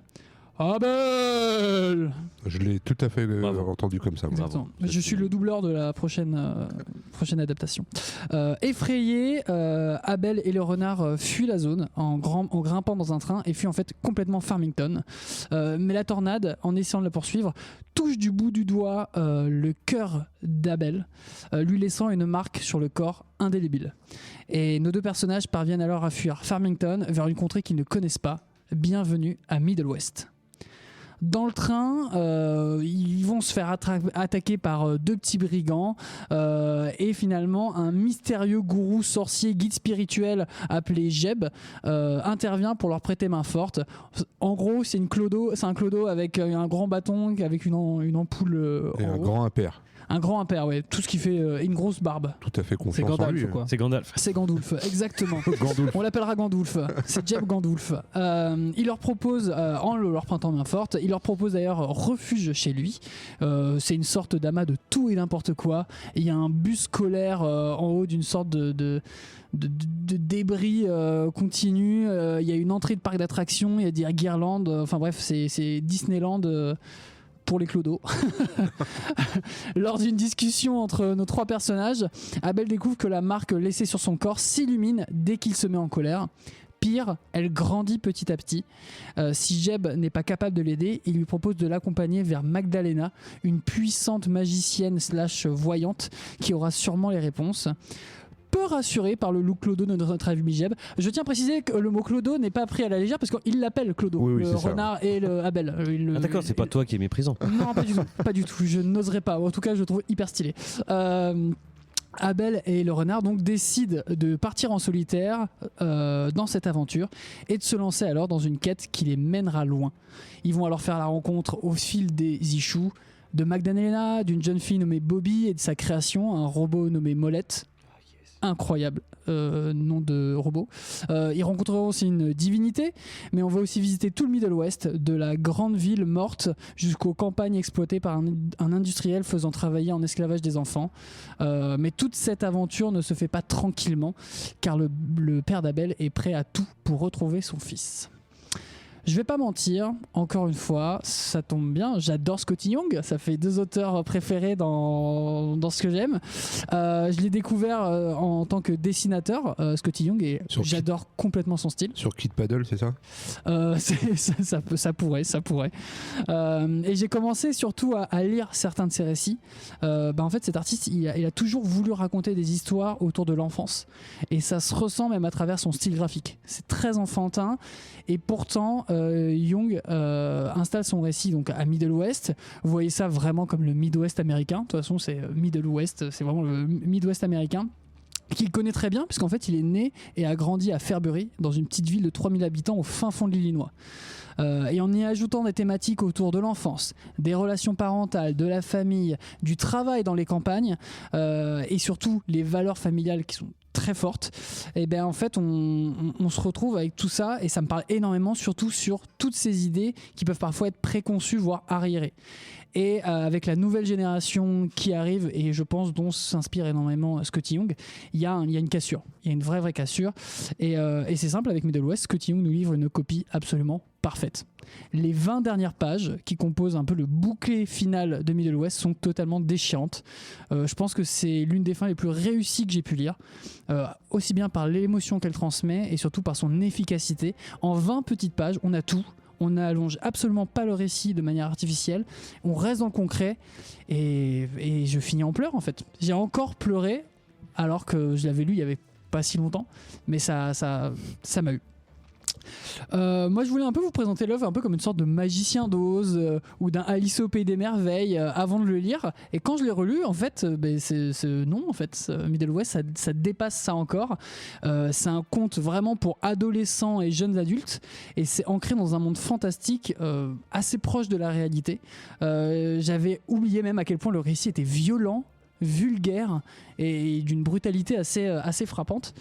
Abel! Je l'ai tout à fait entendu comme ça. Exactement. Je suis le doubleur de la prochaine adaptation. Effrayé, Abel et le renard fuient la zone en grimpant dans un train et fuient en fait complètement Farmington. Mais la tornade, en essayant de la poursuivre, touche du bout du doigt le cœur d'Abel, lui laissant une marque sur le corps indélébile. Et nos deux personnages parviennent alors à fuir Farmington vers une contrée qu'ils ne connaissent pas. Bienvenue à Middle West. Dans le train, ils vont se faire attaquer par deux petits brigands et finalement un mystérieux gourou sorcier guide spirituel appelé Jeb intervient pour leur prêter main forte. En gros, c'est un clodo avec un grand bâton avec une ampoule et en un haut. grand impair. Un grand impair, ouais. Tout ce qui fait une grosse barbe. Tout à fait C'est confiance en lui. Gandalf, quoi. C'est Gandalf. C'est Gandulf, exactement. Gandulf. On l'appellera Gandulf. C'est Jeb Gandulf. Il leur propose, en leur prêtant main forte, il leur propose d'ailleurs refuge chez lui. C'est une sorte d'amas de tout et n'importe quoi. Il y a un bus scolaire en haut d'une sorte de débris continu. Il y a une entrée de parc d'attractions. Il y a des guirlandes. Enfin bref, c'est Disneyland. Pour les clodos. Lors d'une discussion entre nos trois personnages, Abel découvre que la marque laissée sur son corps s'illumine dès qu'il se met en colère. Pire, elle grandit petit à petit. Si Jeb n'est pas capable de l'aider, il lui propose de l'accompagner vers Magdalena, une puissante magicienne / voyante qui aura sûrement les réponses. Peu rassuré par le look clodo de notre ami Jeb. Je tiens à préciser que le mot clodo n'est pas pris à la légère parce qu'il l'appelle clodo, oui, le renard ça. Et le Abel. D'accord, c'est pas toi qui es méprisant. Non, pas du tout. Je n'oserais pas. En tout cas, je le trouve hyper stylé. Abel et le renard donc décident de partir en solitaire dans cette aventure et de se lancer alors dans une quête qui les mènera loin. Ils vont alors faire la rencontre au fil des issues de Magdalena, d'une jeune fille nommée Bobby et de sa création, un robot nommé Molette. Incroyable nom de robot. Ils rencontreront aussi une divinité, mais on va aussi visiter tout le Middle West, de la grande ville morte jusqu'aux campagnes exploitées par un industriel faisant travailler en esclavage des enfants. Mais toute cette aventure ne se fait pas tranquillement, car le père d'Abel est prêt à tout pour retrouver son fils. Je vais pas mentir, encore une fois, ça tombe bien, j'adore Scotty Young, ça fait 2 auteurs préférés dans ce que j'aime. Je l'ai découvert en tant que dessinateur, Scotty Young, et j'adore complètement son style. Sur Kid Paddle, c'est ça ça pourrait. Et j'ai commencé surtout à lire certains de ses récits. En fait, cet artiste, il a toujours voulu raconter des histoires autour de l'enfance. Et ça se ressent même à travers son style graphique. C'est très enfantin, et pourtant, Young installe son récit donc à Middle West. Vous voyez ça vraiment comme le Midwest américain. De toute façon, c'est Middle West, c'est vraiment le Midwest américain, qu'il connaît très bien, puisqu'en fait il est né et a grandi à Fairbury, dans une petite ville de 3000 habitants au fin fond de l'Illinois. Et en y ajoutant des thématiques autour de l'enfance, des relations parentales, de la famille, du travail dans les campagnes, et surtout les valeurs familiales qui sont très fortes, et bien en fait on se retrouve avec tout ça, et ça me parle énormément, surtout sur toutes ces idées qui peuvent parfois être préconçues, voire arriérées. Et avec la nouvelle génération qui arrive, et je pense dont s'inspire énormément Scotty Young, il y a une cassure, il y a une vraie cassure, et c'est simple, avec Middle West, Scotty Young nous livre une copie absolument parfaite. Les 20 dernières pages qui composent un peu le bouclet final de Middle West sont totalement déchirantes. Je pense que c'est l'une des fins les plus réussies que j'ai pu lire, aussi bien par l'émotion qu'elle transmet et surtout par son efficacité. En 20 petites pages, on a tout. On n'allonge absolument pas le récit de manière artificielle, on reste dans le concret, et je finis en pleurs en fait. J'ai encore pleuré alors que je l'avais lu il y avait pas si longtemps, mais ça m'a eu. Moi je voulais un peu vous présenter l'œuvre un peu comme une sorte de Magicien d'Oz ou d'un Alice au Pays des Merveilles avant de le lire, et quand je l'ai relu en fait non, en fait Middle West ça dépasse ça encore. C'est un conte vraiment pour adolescents et jeunes adultes, et c'est ancré dans un monde fantastique assez proche de la réalité. J'avais oublié même à quel point le récit était violent, vulgaire et d'une brutalité assez frappante.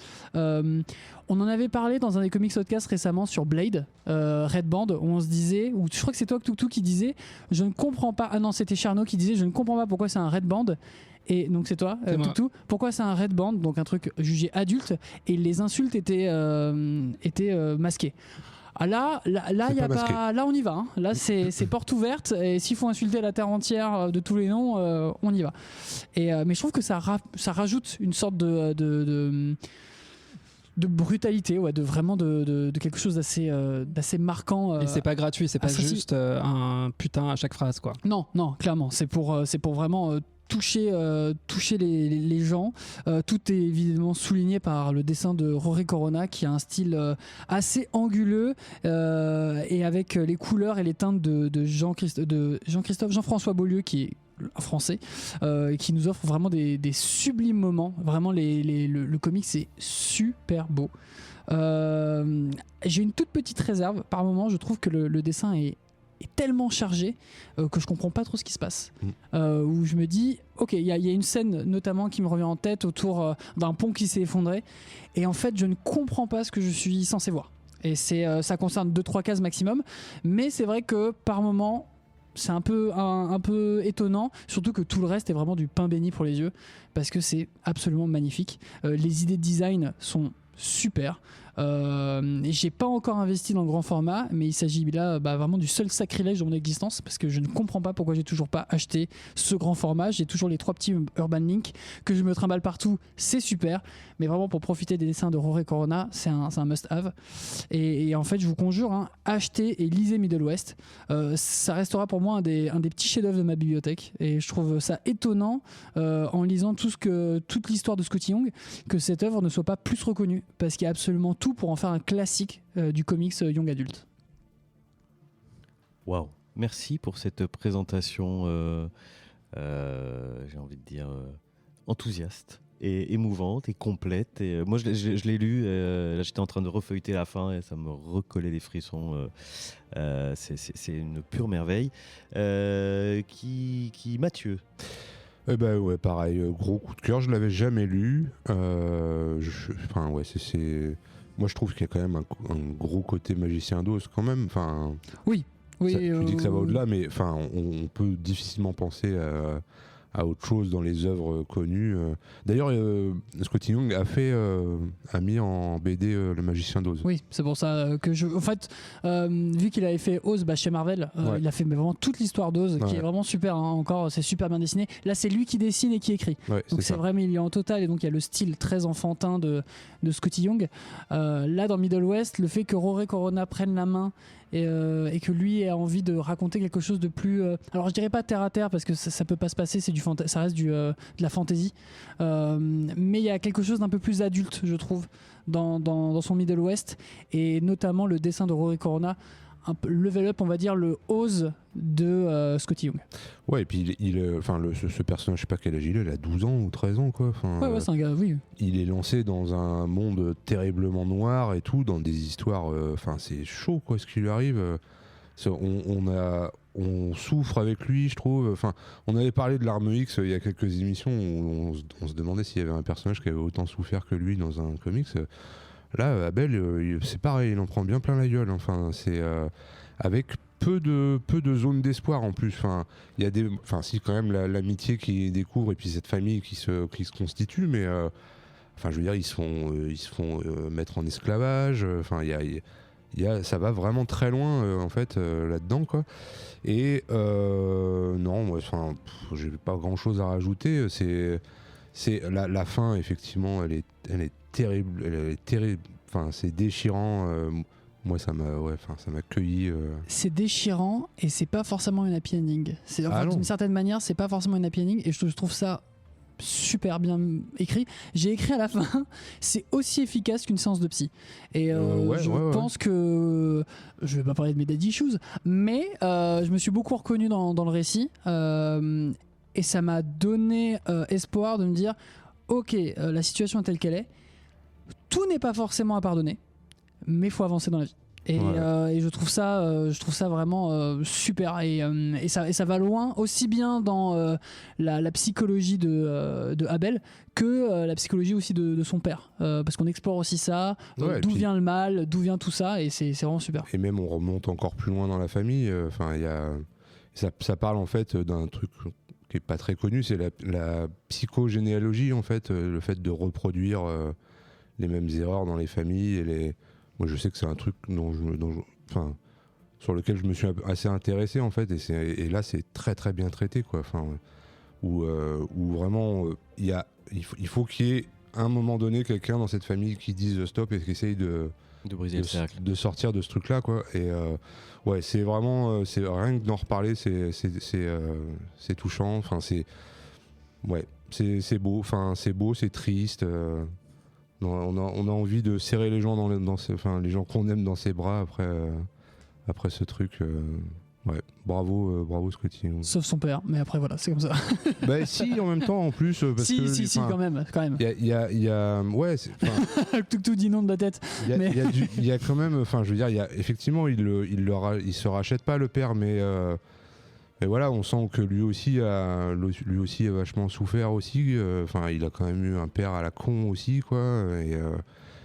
On en avait parlé dans un des comics podcast récemment sur Blade, Red Band, où on se disait, ou je crois que c'est toi Toutou qui disait, je ne comprends pas, ah non c'était Charnot qui disait, je ne comprends pas pourquoi c'est un Red Band. Et donc c'est toi, Toutou, pourquoi c'est un Red Band, donc un truc jugé adulte, et les insultes étaient masquées. Ah là, y a pas, là on y va, hein. Là c'est porte ouverte, et s'il faut insulter la terre entière de tous les noms, on y va. Mais je trouve que ça rajoute une sorte de brutalité, ouais, de quelque chose d'assez marquant. Et c'est pas gratuit, c'est pas juste un putain à chaque phrase, quoi. Non, clairement, c'est pour vraiment toucher les gens. Tout est évidemment souligné par le dessin de Rory Corona, qui a un style assez anguleux, et avec les couleurs et les teintes de Jean-François Beaulieu, qui est un français, qui nous offre vraiment des sublimes moments. Vraiment le comic c'est super beau. J'ai une toute petite réserve par moment, je trouve que le dessin est tellement chargé que je comprends pas trop ce qui se passe. Où je me dis, ok, il y a une scène notamment qui me revient en tête autour d'un pont qui s'est effondré, et en fait je ne comprends pas ce que je suis censé voir. Et ça concerne 2-3 cases maximum, mais c'est vrai que par moment c'est un peu étonnant, surtout que tout le reste est vraiment du pain béni pour les yeux, parce que c'est absolument magnifique. Les idées de design sont super. J'ai pas encore investi dans le grand format, mais il s'agit là vraiment du seul sacrilège de mon existence, parce que je ne comprends pas pourquoi j'ai toujours pas acheté ce grand format. J'ai toujours les 3 petits Urban Link que je me trimballe partout, c'est super, mais vraiment pour profiter des dessins de Rory Corona, c'est un must-have. Et en fait je vous conjure, hein, achetez et lisez Middle West. Ça restera pour moi un des petits chefs-d'œuvre de ma bibliothèque, et je trouve ça étonnant en lisant toute l'histoire de Scotty Young, que cette œuvre ne soit pas plus reconnue, parce qu'il y a absolument tout pour en faire un classique du comics young adulte. Waouh, merci pour cette présentation, j'ai envie de dire enthousiaste et émouvante et complète. Et moi je l'ai lu, là j'étais en train de refeuilleter la fin et ça me recollait des frissons. C'est une pure merveille. Mathieu? Ouais, pareil, gros coup de cœur, je l'avais jamais lu. Moi je trouve qu'il y a quand même un gros côté Magicien d'Oz quand même. Oui, tu dis que ça va au-delà, mais on peut difficilement penser à autre chose dans les œuvres connues. D'ailleurs, Scotty Young a mis en BD Le Magicien d'Oz. Oui, c'est pour ça que en fait, vu qu'il avait fait Oz chez Marvel, il a fait vraiment toute l'histoire d'Oz, qui est vraiment super, hein, encore, c'est super bien dessiné. Là, c'est lui qui dessine et qui écrit. Ouais, donc c'est vraiment, il est en total, et donc il y a le style très enfantin de Scotty Young. Là, dans Middle West, le fait que Rory Corona prenne la main et que lui ait envie de raconter quelque chose de plus alors je dirais pas terre à terre, parce que ça peut pas se passer, ça reste de la fantasy, mais il y a quelque chose d'un peu plus adulte, je trouve, dans son Middle West, et notamment le dessin de Rory Corona, level up, on va dire, le Oz de Scotty Young. Ouais, et puis ce personnage, je sais pas quel âge il a 12 ans ou 13 ans, quoi. Ouais, c'est un gars, oui. Il est lancé dans un monde terriblement noir et tout, dans des histoires. C'est chaud, quoi, ce qui lui arrive. On souffre avec lui, je trouve. On avait parlé de l'Arme X il y a quelques émissions où on se demandait s'il y avait un personnage qui avait autant souffert que lui dans un comics. Là, Abel, c'est pareil, il en prend bien plein la gueule. C'est avec peu de zones d'espoir en plus. Il y a si quand même l'amitié qu'il découvre et puis cette famille qui se constitue, mais je veux dire, ils se font mettre en esclavage. Ça va vraiment très loin en fait là-dedans, quoi. Et non, moi, j'ai pas grand-chose à rajouter. C'est la fin, effectivement, elle est terrible. Elle est terrible. C'est déchirant. Moi, ça m'a cueilli. C'est déchirant et c'est pas forcément une happy ending. D'une certaine manière, c'est pas forcément une happy ending et je trouve ça super bien écrit. J'ai écrit à la fin, c'est aussi efficace qu'une séance de psy. Et je pense que je vais pas parler de mes daddy issues, mais je me suis beaucoup reconnu dans le récit et ça m'a donné espoir de me dire ok, la situation est telle qu'elle est, tout n'est pas forcément à pardonner, mais il faut avancer dans la vie. Et je trouve ça vraiment super et ça va loin aussi bien dans la psychologie de Abel que la psychologie aussi de son père parce qu'on explore aussi ça, d'où vient le mal, d'où vient tout ça, et c'est vraiment super. Et même on remonte encore plus loin dans la famille. Ça parle en fait d'un truc qui est pas très connu, c'est la psychogénéalogie en fait, le fait de reproduire les mêmes erreurs dans les familles et moi, je sais que c'est un truc sur lequel je me suis assez intéressé en fait, et là c'est très très bien traité, quoi. Où vraiment il faut qu'il y ait à un moment donné quelqu'un dans cette famille qui dise stop et qui essaye de briser le cercle, de sortir de ce truc-là, quoi. Et c'est vraiment, c'est rien que d'en reparler, c'est touchant. C'est beau. C'est beau, c'est triste. On a envie de serrer les gens les gens qu'on aime dans ses bras après ce truc. Bravo Scotty. Sauf son père, mais après voilà, c'est comme ça. Bah si, en même temps, en plus. Parce si, quand même. Il y a tout dit non de la tête. Il y a quand même, je veux dire, effectivement, il se rachète pas, le père, mais voilà, on sent que lui aussi a vachement souffert aussi. Il a quand même eu un père à la con aussi, quoi. Et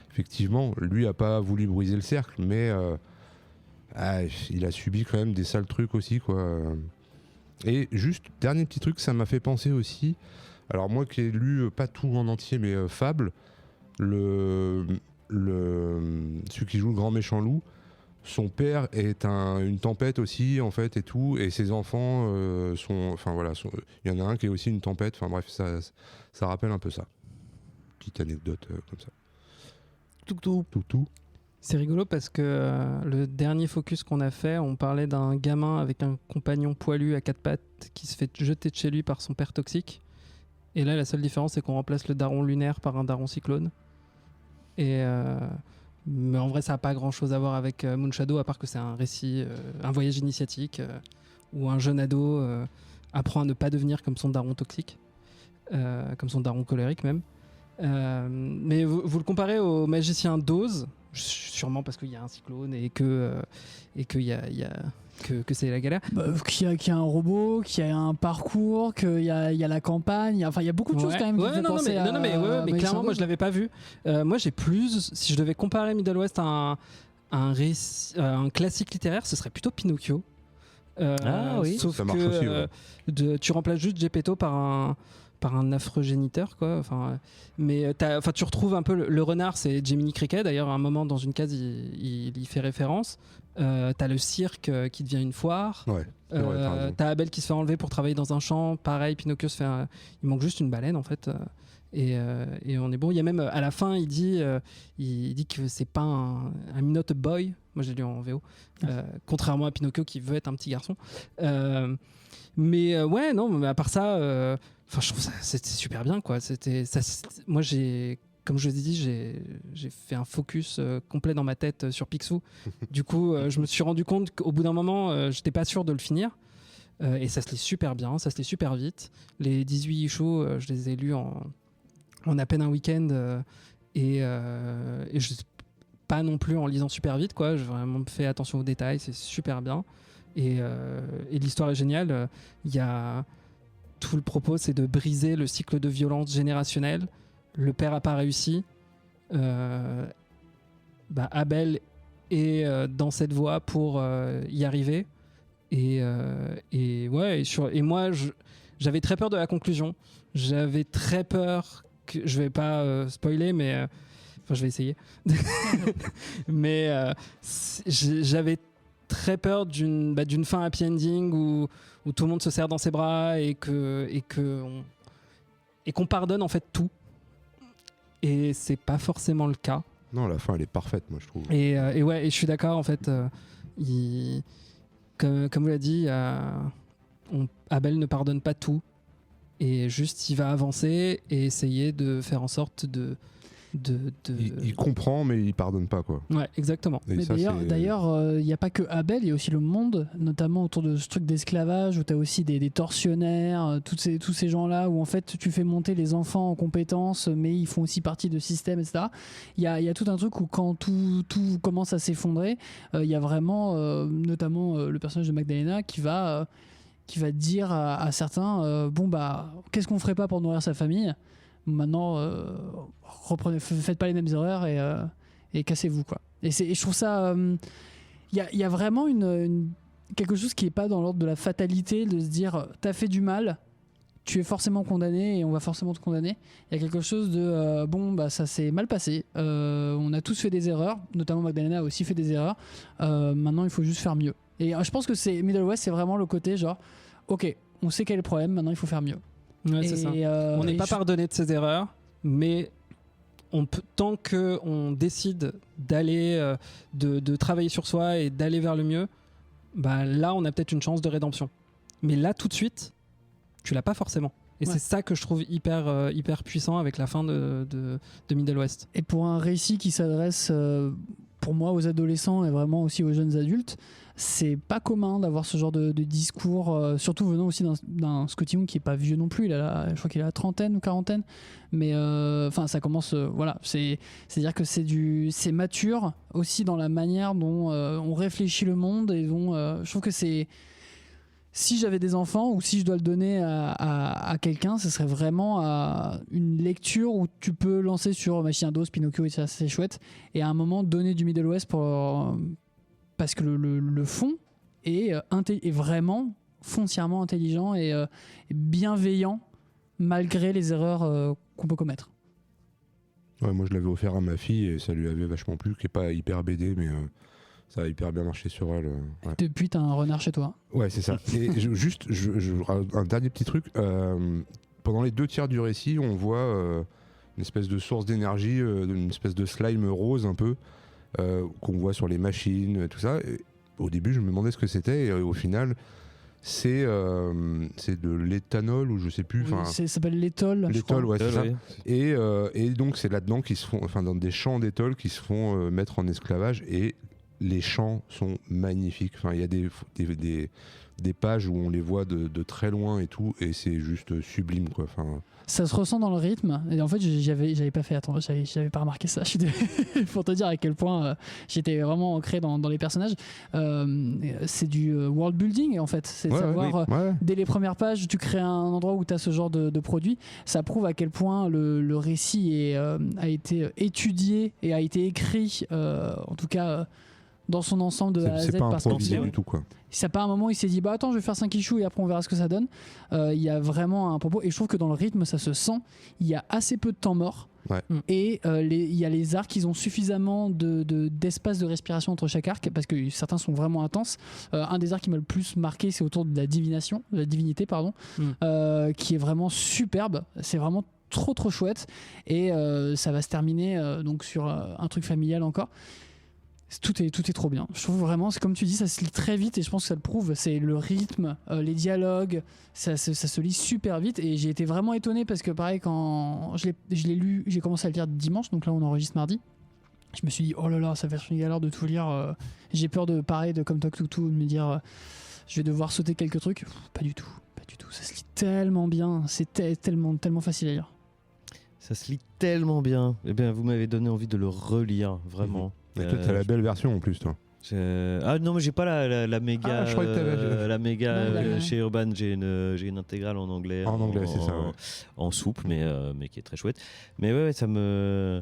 effectivement, lui a pas voulu briser le cercle, mais il a subi quand même des sales trucs aussi, quoi. Et juste, dernier petit truc, ça m'a fait penser aussi. Alors moi qui ai lu, pas tout en entier, mais Fable, celui qui joue le grand méchant loup, son père est une tempête aussi, en fait, et tout, et ses enfants sont... il y en a un qui est aussi une tempête, bref, ça rappelle un peu ça. Petite anecdote comme ça. Tout. C'est rigolo parce que le dernier focus qu'on a fait, on parlait d'un gamin avec un compagnon poilu à quatre pattes qui se fait jeter de chez lui par son père toxique. Et là, la seule différence, c'est qu'on remplace le daron lunaire par un daron cyclone. Mais en vrai, ça n'a pas grand-chose à voir avec Moonshadow, à part que c'est un récit, un voyage initiatique, où un jeune ado apprend à ne pas devenir comme son daron toxique, comme son daron colérique même. Mais vous le comparez au magicien d'Oz, sûrement parce qu'il y a un cyclone et que c'est la galère. Qu'il y a un robot, qu'il y a un parcours, qu'il y a la campagne, il y a beaucoup de choses quand même qui me font penser mais clairement, moi je l'avais pas vu. Moi j'ai plus, si je devais comparer Middle West à un classique littéraire, ce serait plutôt Pinocchio. Sauf ça marche aussi, ouais. Tu remplaces juste Geppetto par un affreux géniteur, quoi. Mais tu retrouves un peu le renard, c'est Jiminy Cricket. D'ailleurs, à un moment dans une case, il y fait référence. T'as le cirque qui devient une foire. Ouais, t'as Abel qui se fait enlever pour travailler dans un champ. Pareil, Pinocchio il manque juste une baleine en fait. Et on est bon. Il y a même à la fin, il dit que c'est pas un Minot boy. Moi, j'ai lu en VO. Contrairement à Pinocchio qui veut être un petit garçon. Mais à part ça, je trouve ça c'était super bien, quoi. Moi, comme je vous ai dit, j'ai fait un focus complet dans ma tête sur Picsou. Du coup, je me suis rendu compte qu'au bout d'un moment, j'étais pas sûr de le finir. Et ça se lit super bien, ça se lit super vite. Les 18 issues, je les ai lus en à peine un week-end. Et je pas non plus en lisant super vite, quoi. J'ai vraiment fait attention aux détails, c'est super bien. Et l'histoire est géniale. Il y a tout le propos, c'est de briser le cycle de violence générationnelle. Le père a pas réussi. Abel est dans cette voie pour y arriver. Et moi, j'avais très peur de la conclusion. J'avais très peur que je vais pas spoiler, mais je vais essayer. Mais j'avais très peur d'une fin happy ending où tout le monde se serre dans ses bras et qu'on pardonne en fait tout. Et c'est pas forcément le cas. Non, la fin elle est parfaite, moi je trouve. Et je suis d'accord en fait. Comme vous l'avez dit, Abel ne pardonne pas tout. Et juste il va avancer et essayer de faire en sorte de... Il comprend mais il pardonne pas, quoi. Ouais, exactement. Et Mais ça, d'ailleurs, il n'y a pas que Abel, il y a aussi le monde, notamment autour de ce truc d'esclavage, où tu as aussi des tortionnaires, tous ces gens-là, où en fait tu fais monter les enfants en compétences, mais ils font aussi partie de systèmes, etc. Il y a tout un truc où quand tout commence à s'effondrer, il y a vraiment, notamment le personnage de Magdalena qui va dire à certains, qu'est-ce qu'on ferait pas pour nourrir sa famille ? Maintenant, faites pas les mêmes erreurs et cassez-vous, quoi. Et je trouve ça, il y a vraiment quelque chose qui est pas dans l'ordre de la fatalité, de se dire t'as fait du mal, tu es forcément condamné et on va forcément te condamner. Il y a quelque chose de ça s'est mal passé, on a tous fait des erreurs, notamment Magdalena a aussi fait des erreurs, maintenant il faut juste faire mieux. Et je pense que Middle West, c'est vraiment le côté genre ok, on sait quel est le problème, maintenant il faut faire mieux. Ouais, c'est ça. On n'est pas pardonné de ses erreurs, mais tant qu'on décide d'aller, de travailler sur soi et d'aller vers le mieux, là, on a peut-être une chance de rédemption. Mais là, tout de suite, tu l'as pas forcément. Et c'est ça que je trouve hyper puissant avec la fin de Middle West. Et pour un récit qui s'adresse, pour moi, aux adolescents et vraiment aussi aux jeunes adultes, c'est pas commun d'avoir ce genre de discours, surtout venant aussi d'un Scotty Young qui est pas vieux non plus, je crois qu'il a la trentaine ou quarantaine, mais ça commence, c'est-à-dire que c'est mature aussi dans la manière dont on réfléchit le monde et dont je trouve que c'est, si j'avais des enfants ou si je dois le donner à quelqu'un, ce serait vraiment une lecture où tu peux lancer sur Machin d'Oz, Pinocchio, et ça c'est chouette, et à un moment donner du Middle West parce que le fond est vraiment foncièrement intelligent et bienveillant malgré les erreurs qu'on peut commettre. Ouais, moi je l'avais offert à ma fille et ça lui avait vachement plu, qui est pas hyper BD mais ça a hyper bien marché sur elle. Ouais. Depuis t'as un renard chez toi. Ouais, c'est ça. Et un dernier petit truc, pendant les 2 tiers du récit on voit une espèce de source d'énergie, une espèce de slime rose un peu, qu'on voit sur les machines, tout ça. Et au début, je me demandais ce que c'était, et au final, c'est de l'éthanol ou je sais plus. Oui, ça s'appelle l'éthol. L'éthol, ouais, c'est ça. Oui. Et donc, c'est là-dedans qu'ils se font, dans des champs d'éthol qui se font mettre en esclavage, et les champs sont magnifiques. Il y a des pages où on les voit de très loin et tout, et c'est juste sublime, quoi. Ça se ressent dans le rythme, et en fait j'avais pas fait j'avais pas remarqué ça. Je suis pour te dire à quel point j'étais vraiment ancré dans les personnages. C'est du world building en fait, c'est savoir dès les premières pages tu crées un endroit où tu as ce genre de produit. Ça prouve à quel point le récit a été étudié et a été écrit, en tout cas dans son ensemble de A à Z. C'est pas improvisé du tout, quoi. C'est pas un moment où il s'est dit attends, je vais faire 5 issues et après on verra ce que ça donne. Il y a vraiment un propos, et je trouve que dans le rythme ça se sent. Il y a assez peu de temps mort, et il y a les arcs, ils ont suffisamment d'espace de respiration entre chaque arc, parce que certains sont vraiment intenses. Un des arcs qui m'a le plus marqué, c'est autour de la divinité, qui est vraiment superbe. C'est vraiment trop chouette, et ça va se terminer donc sur un truc familial encore. Tout est trop bien. Je trouve vraiment, c'est comme tu dis, ça se lit très vite et je pense que ça le prouve. C'est le rythme, les dialogues, ça se lit super vite et j'ai été vraiment étonné parce que pareil, quand je l'ai lu, j'ai commencé à le lire dimanche, donc là on enregistre mardi. Je me suis dit, oh là là, ça va être une galère de tout lire. J'ai peur de, pareil, comme toi, Toutou, de me dire, je vais devoir sauter quelques trucs. Pas du tout. Ça se lit tellement bien. C'est tellement facile à lire. Ça se lit tellement bien. Eh bien, vous m'avez donné envie de le relire, vraiment. Et toi, t'as la belle version en plus, toi. Ah non, mais j'ai pas la méga. Ah, je croyais que t'avais- la méga Ouais. chez Urban, j'ai une intégrale en anglais. En anglais, c'est ça, ouais. En souple, mais qui est très chouette. Mais ouais, ça me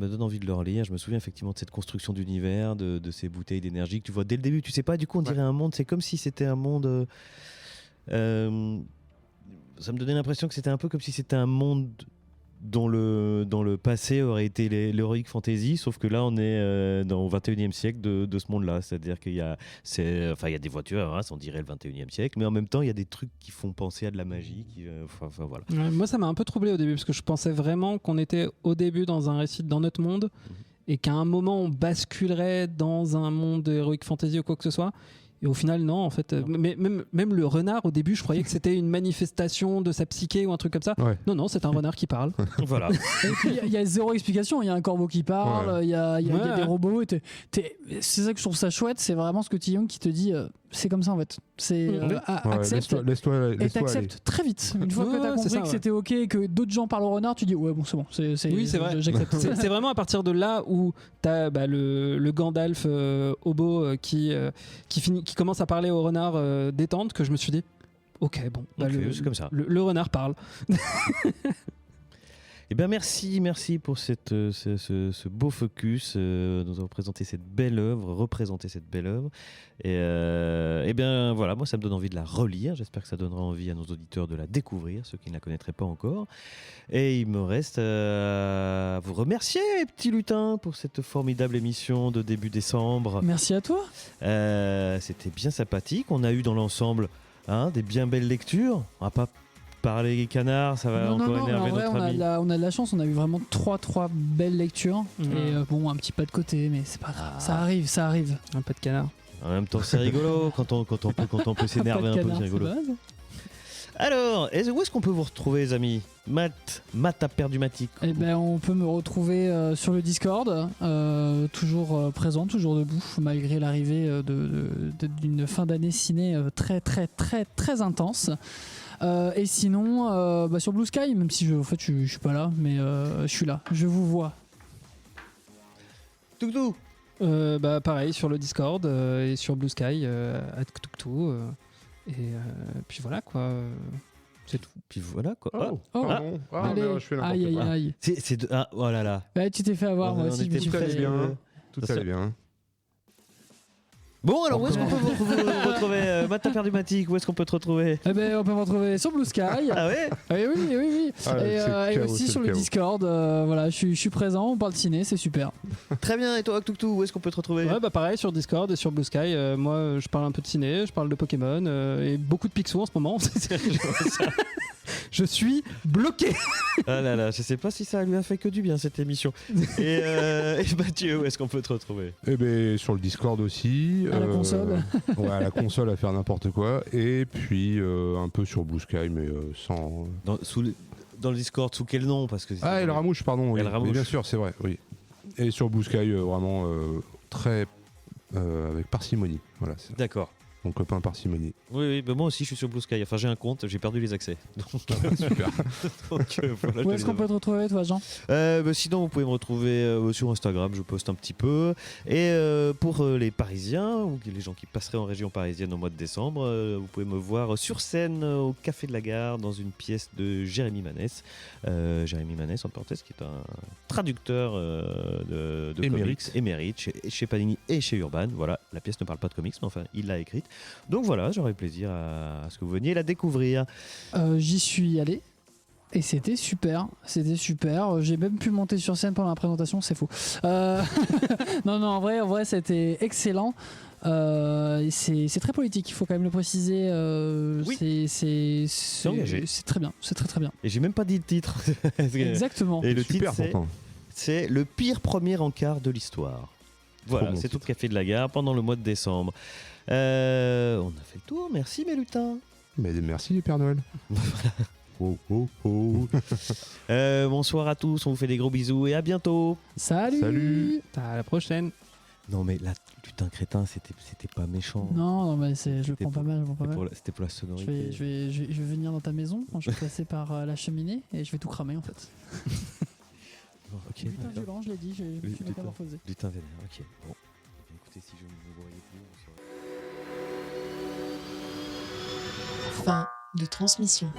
donne envie de le relire. Je me souviens effectivement de cette construction d'univers, de ces bouteilles d'énergie que tu vois dès le début. Tu sais pas, du coup, on dirait un monde. C'est comme si c'était un monde. Ça me donnait l'impression que c'était un peu comme si c'était un monde dont le passé aurait été l'heroic fantasy, sauf que là on est au 21e siècle de ce monde-là, c'est-à-dire qu'il y a des voitures, hein, on dirait le 21e siècle, mais en même temps il y a des trucs qui font penser à de la magie, voilà. Ouais, moi, ça m'a un peu troublé au début parce que je pensais vraiment qu'on était au début dans un récit dans notre monde et qu'à un moment on basculerait dans un monde héroïque fantasy ou quoi que ce soit. Et au final, non, en fait. Mais même le renard, au début, je croyais que c'était une manifestation de sa psyché ou un truc comme ça. Ouais. Non, c'est un renard qui parle. Voilà. Et puis il y a zéro explication. Il y a un corbeau qui parle, il y a des robots. C'est ça que je trouve ça chouette. C'est vraiment Scotty Young qui te dit c'est comme ça en fait. C'est accepte. Laisse-toi Et t'acceptes très vite. Une fois que t'as Ouais, c'est compris ça, que ouais. c'était ok et que d'autres gens parlent au renard, tu dis ouais bon c'est bon. Oui, c'est vrai. J'accepte. C'est vraiment à partir de là où t'as le Gandalf hobo qui commence à parler au renard détente que je me suis dit ok, bon, Ok, c'est comme ça. le renard parle. Eh bien, merci pour ce beau focus, nous avons représenté cette belle œuvre. Et eh bien, voilà, moi, ça me donne envie de la relire. J'espère que ça donnera envie à nos auditeurs de la découvrir, ceux qui ne la connaîtraient pas encore. Et il me reste à vous remercier, petit lutin, pour cette formidable émission de début décembre. Merci à toi. C'était bien sympathique. On a eu dans l'ensemble des bien belles lectures. On va pas parler canard, ça va Non, encore mais en énerver vrai, notre ami. on a de la chance. On a eu vraiment trois belles lectures. Mhm. Et bon, un petit pas de côté, mais c'est pas grave. Ça arrive. Un peu de canard. En même temps, c'est rigolo quand on peut s'énerver un peu, c'est rigolo. Alors, où est-ce qu'on peut vous retrouver, les amis? Matt a perdu Matic. Eh ben, on peut me retrouver sur le Discord, toujours présent, toujours debout, malgré l'arrivée d'une fin d'année ciné très intense. Et sinon, sur Blue Sky, même si je suis pas là, mais je suis là, je vous vois. Toutou. Pareil sur le Discord et sur Blue Sky @tuktu et puis voilà quoi. C'est tout. Puis voilà quoi. Oh, Oh. pardon. Ah, Allez, merde, je fais n'importe quoi. aïe. Oh là là. Ouais, tu t'es fait avoir, moi On aussi. je me était suis Tout allait fait- bien. Tout Ça allait bien. Bon, alors où est-ce qu'on peut vous retrouver Matt a perdu Matic, où est-ce qu'on peut te retrouver? Eh ben, on peut me retrouver sur Blue Sky. Ah ouais. Oui. Ah, c'est Et le chaos, aussi c'est sur le le chaos. Discord. Voilà, je suis présent, on parle ciné, c'est super. Très bien, et toi, Toutou, où est-ce qu'on peut te retrouver? Ouais, pareil sur Discord et sur Blue Sky. Moi, je parle un peu de ciné, je parle de Pokémon et beaucoup de Picsou en ce moment. Je suis bloqué. Ah là là, je sais pas si ça lui a fait que du bien cette émission. Et Mathieu, où est-ce qu'on peut te retrouver? Eh ben sur le Discord aussi. À la console. Ouais, à la console à faire n'importe quoi. Et puis un peu sur Blue Sky, mais sans. Dans le Discord, sous quel nom? Parce que Ah, El Ramouche, pardon. Oui. El Ramouche. Oui, bien sûr, c'est vrai. Oui. Et sur Blue Sky, vraiment très avec parcimonie. Voilà. C'est D'accord. mon copain parcimonie. Oui, moi aussi je suis sur Blue Sky. Enfin, j'ai un compte, j'ai perdu les accès. Super. Voilà, Où est-ce qu'on peut te retrouver, toi, Jean? Sinon, vous pouvez me retrouver sur Instagram, je poste un petit peu. Et pour les Parisiens, ou les gens qui passeraient en région parisienne au mois de décembre, vous pouvez me voir sur scène au Café de la Gare dans une pièce de Jérémy Manès. Jérémy Manès, en parenthèse, qui est un traducteur de Émérite. comics, émérite, chez Panini et chez Urban. Voilà, la pièce ne parle pas de comics, mais enfin, il l'a écrite. Donc voilà, j'aurais plaisir à ce que vous veniez la découvrir. J'y suis allé. Et c'était super. J'ai même pu monter sur scène pendant la présentation, c'est faux. Non, en vrai, c'était excellent. C'est très politique, il faut quand même le préciser. Oui. C'est engagé. C'est très bien, c'est très bien. Et j'ai même pas dit le titre. Exactement. Et le Super titre, pourtant. c'est le pire premier encart de l'histoire. Voilà, bon c'est tout le titre. café de la gare pendant le mois de décembre. On a fait le tour, merci mes lutins. Mais merci Père Noël. Oh, oh, oh. Bonsoir à tous, on vous fait des gros bisous et à bientôt. Salut. Salut. À la prochaine. Non mais là, lutin crétin, c'était pas méchant. Non, mais je le C'était prends pas mal, je le prends pas mal. C'était pour la Je sonorité. vais venir dans ta maison, je vais passer par la cheminée et je vais tout cramer en fait. Bon, ok. Putain, violent, je l'ai dit, je suis Lutin. métamorphosé. Lutin vénère, ok. Bon. Eh bien, écoutez, si je ne me voyais plus, on saurait. Fin de transmission.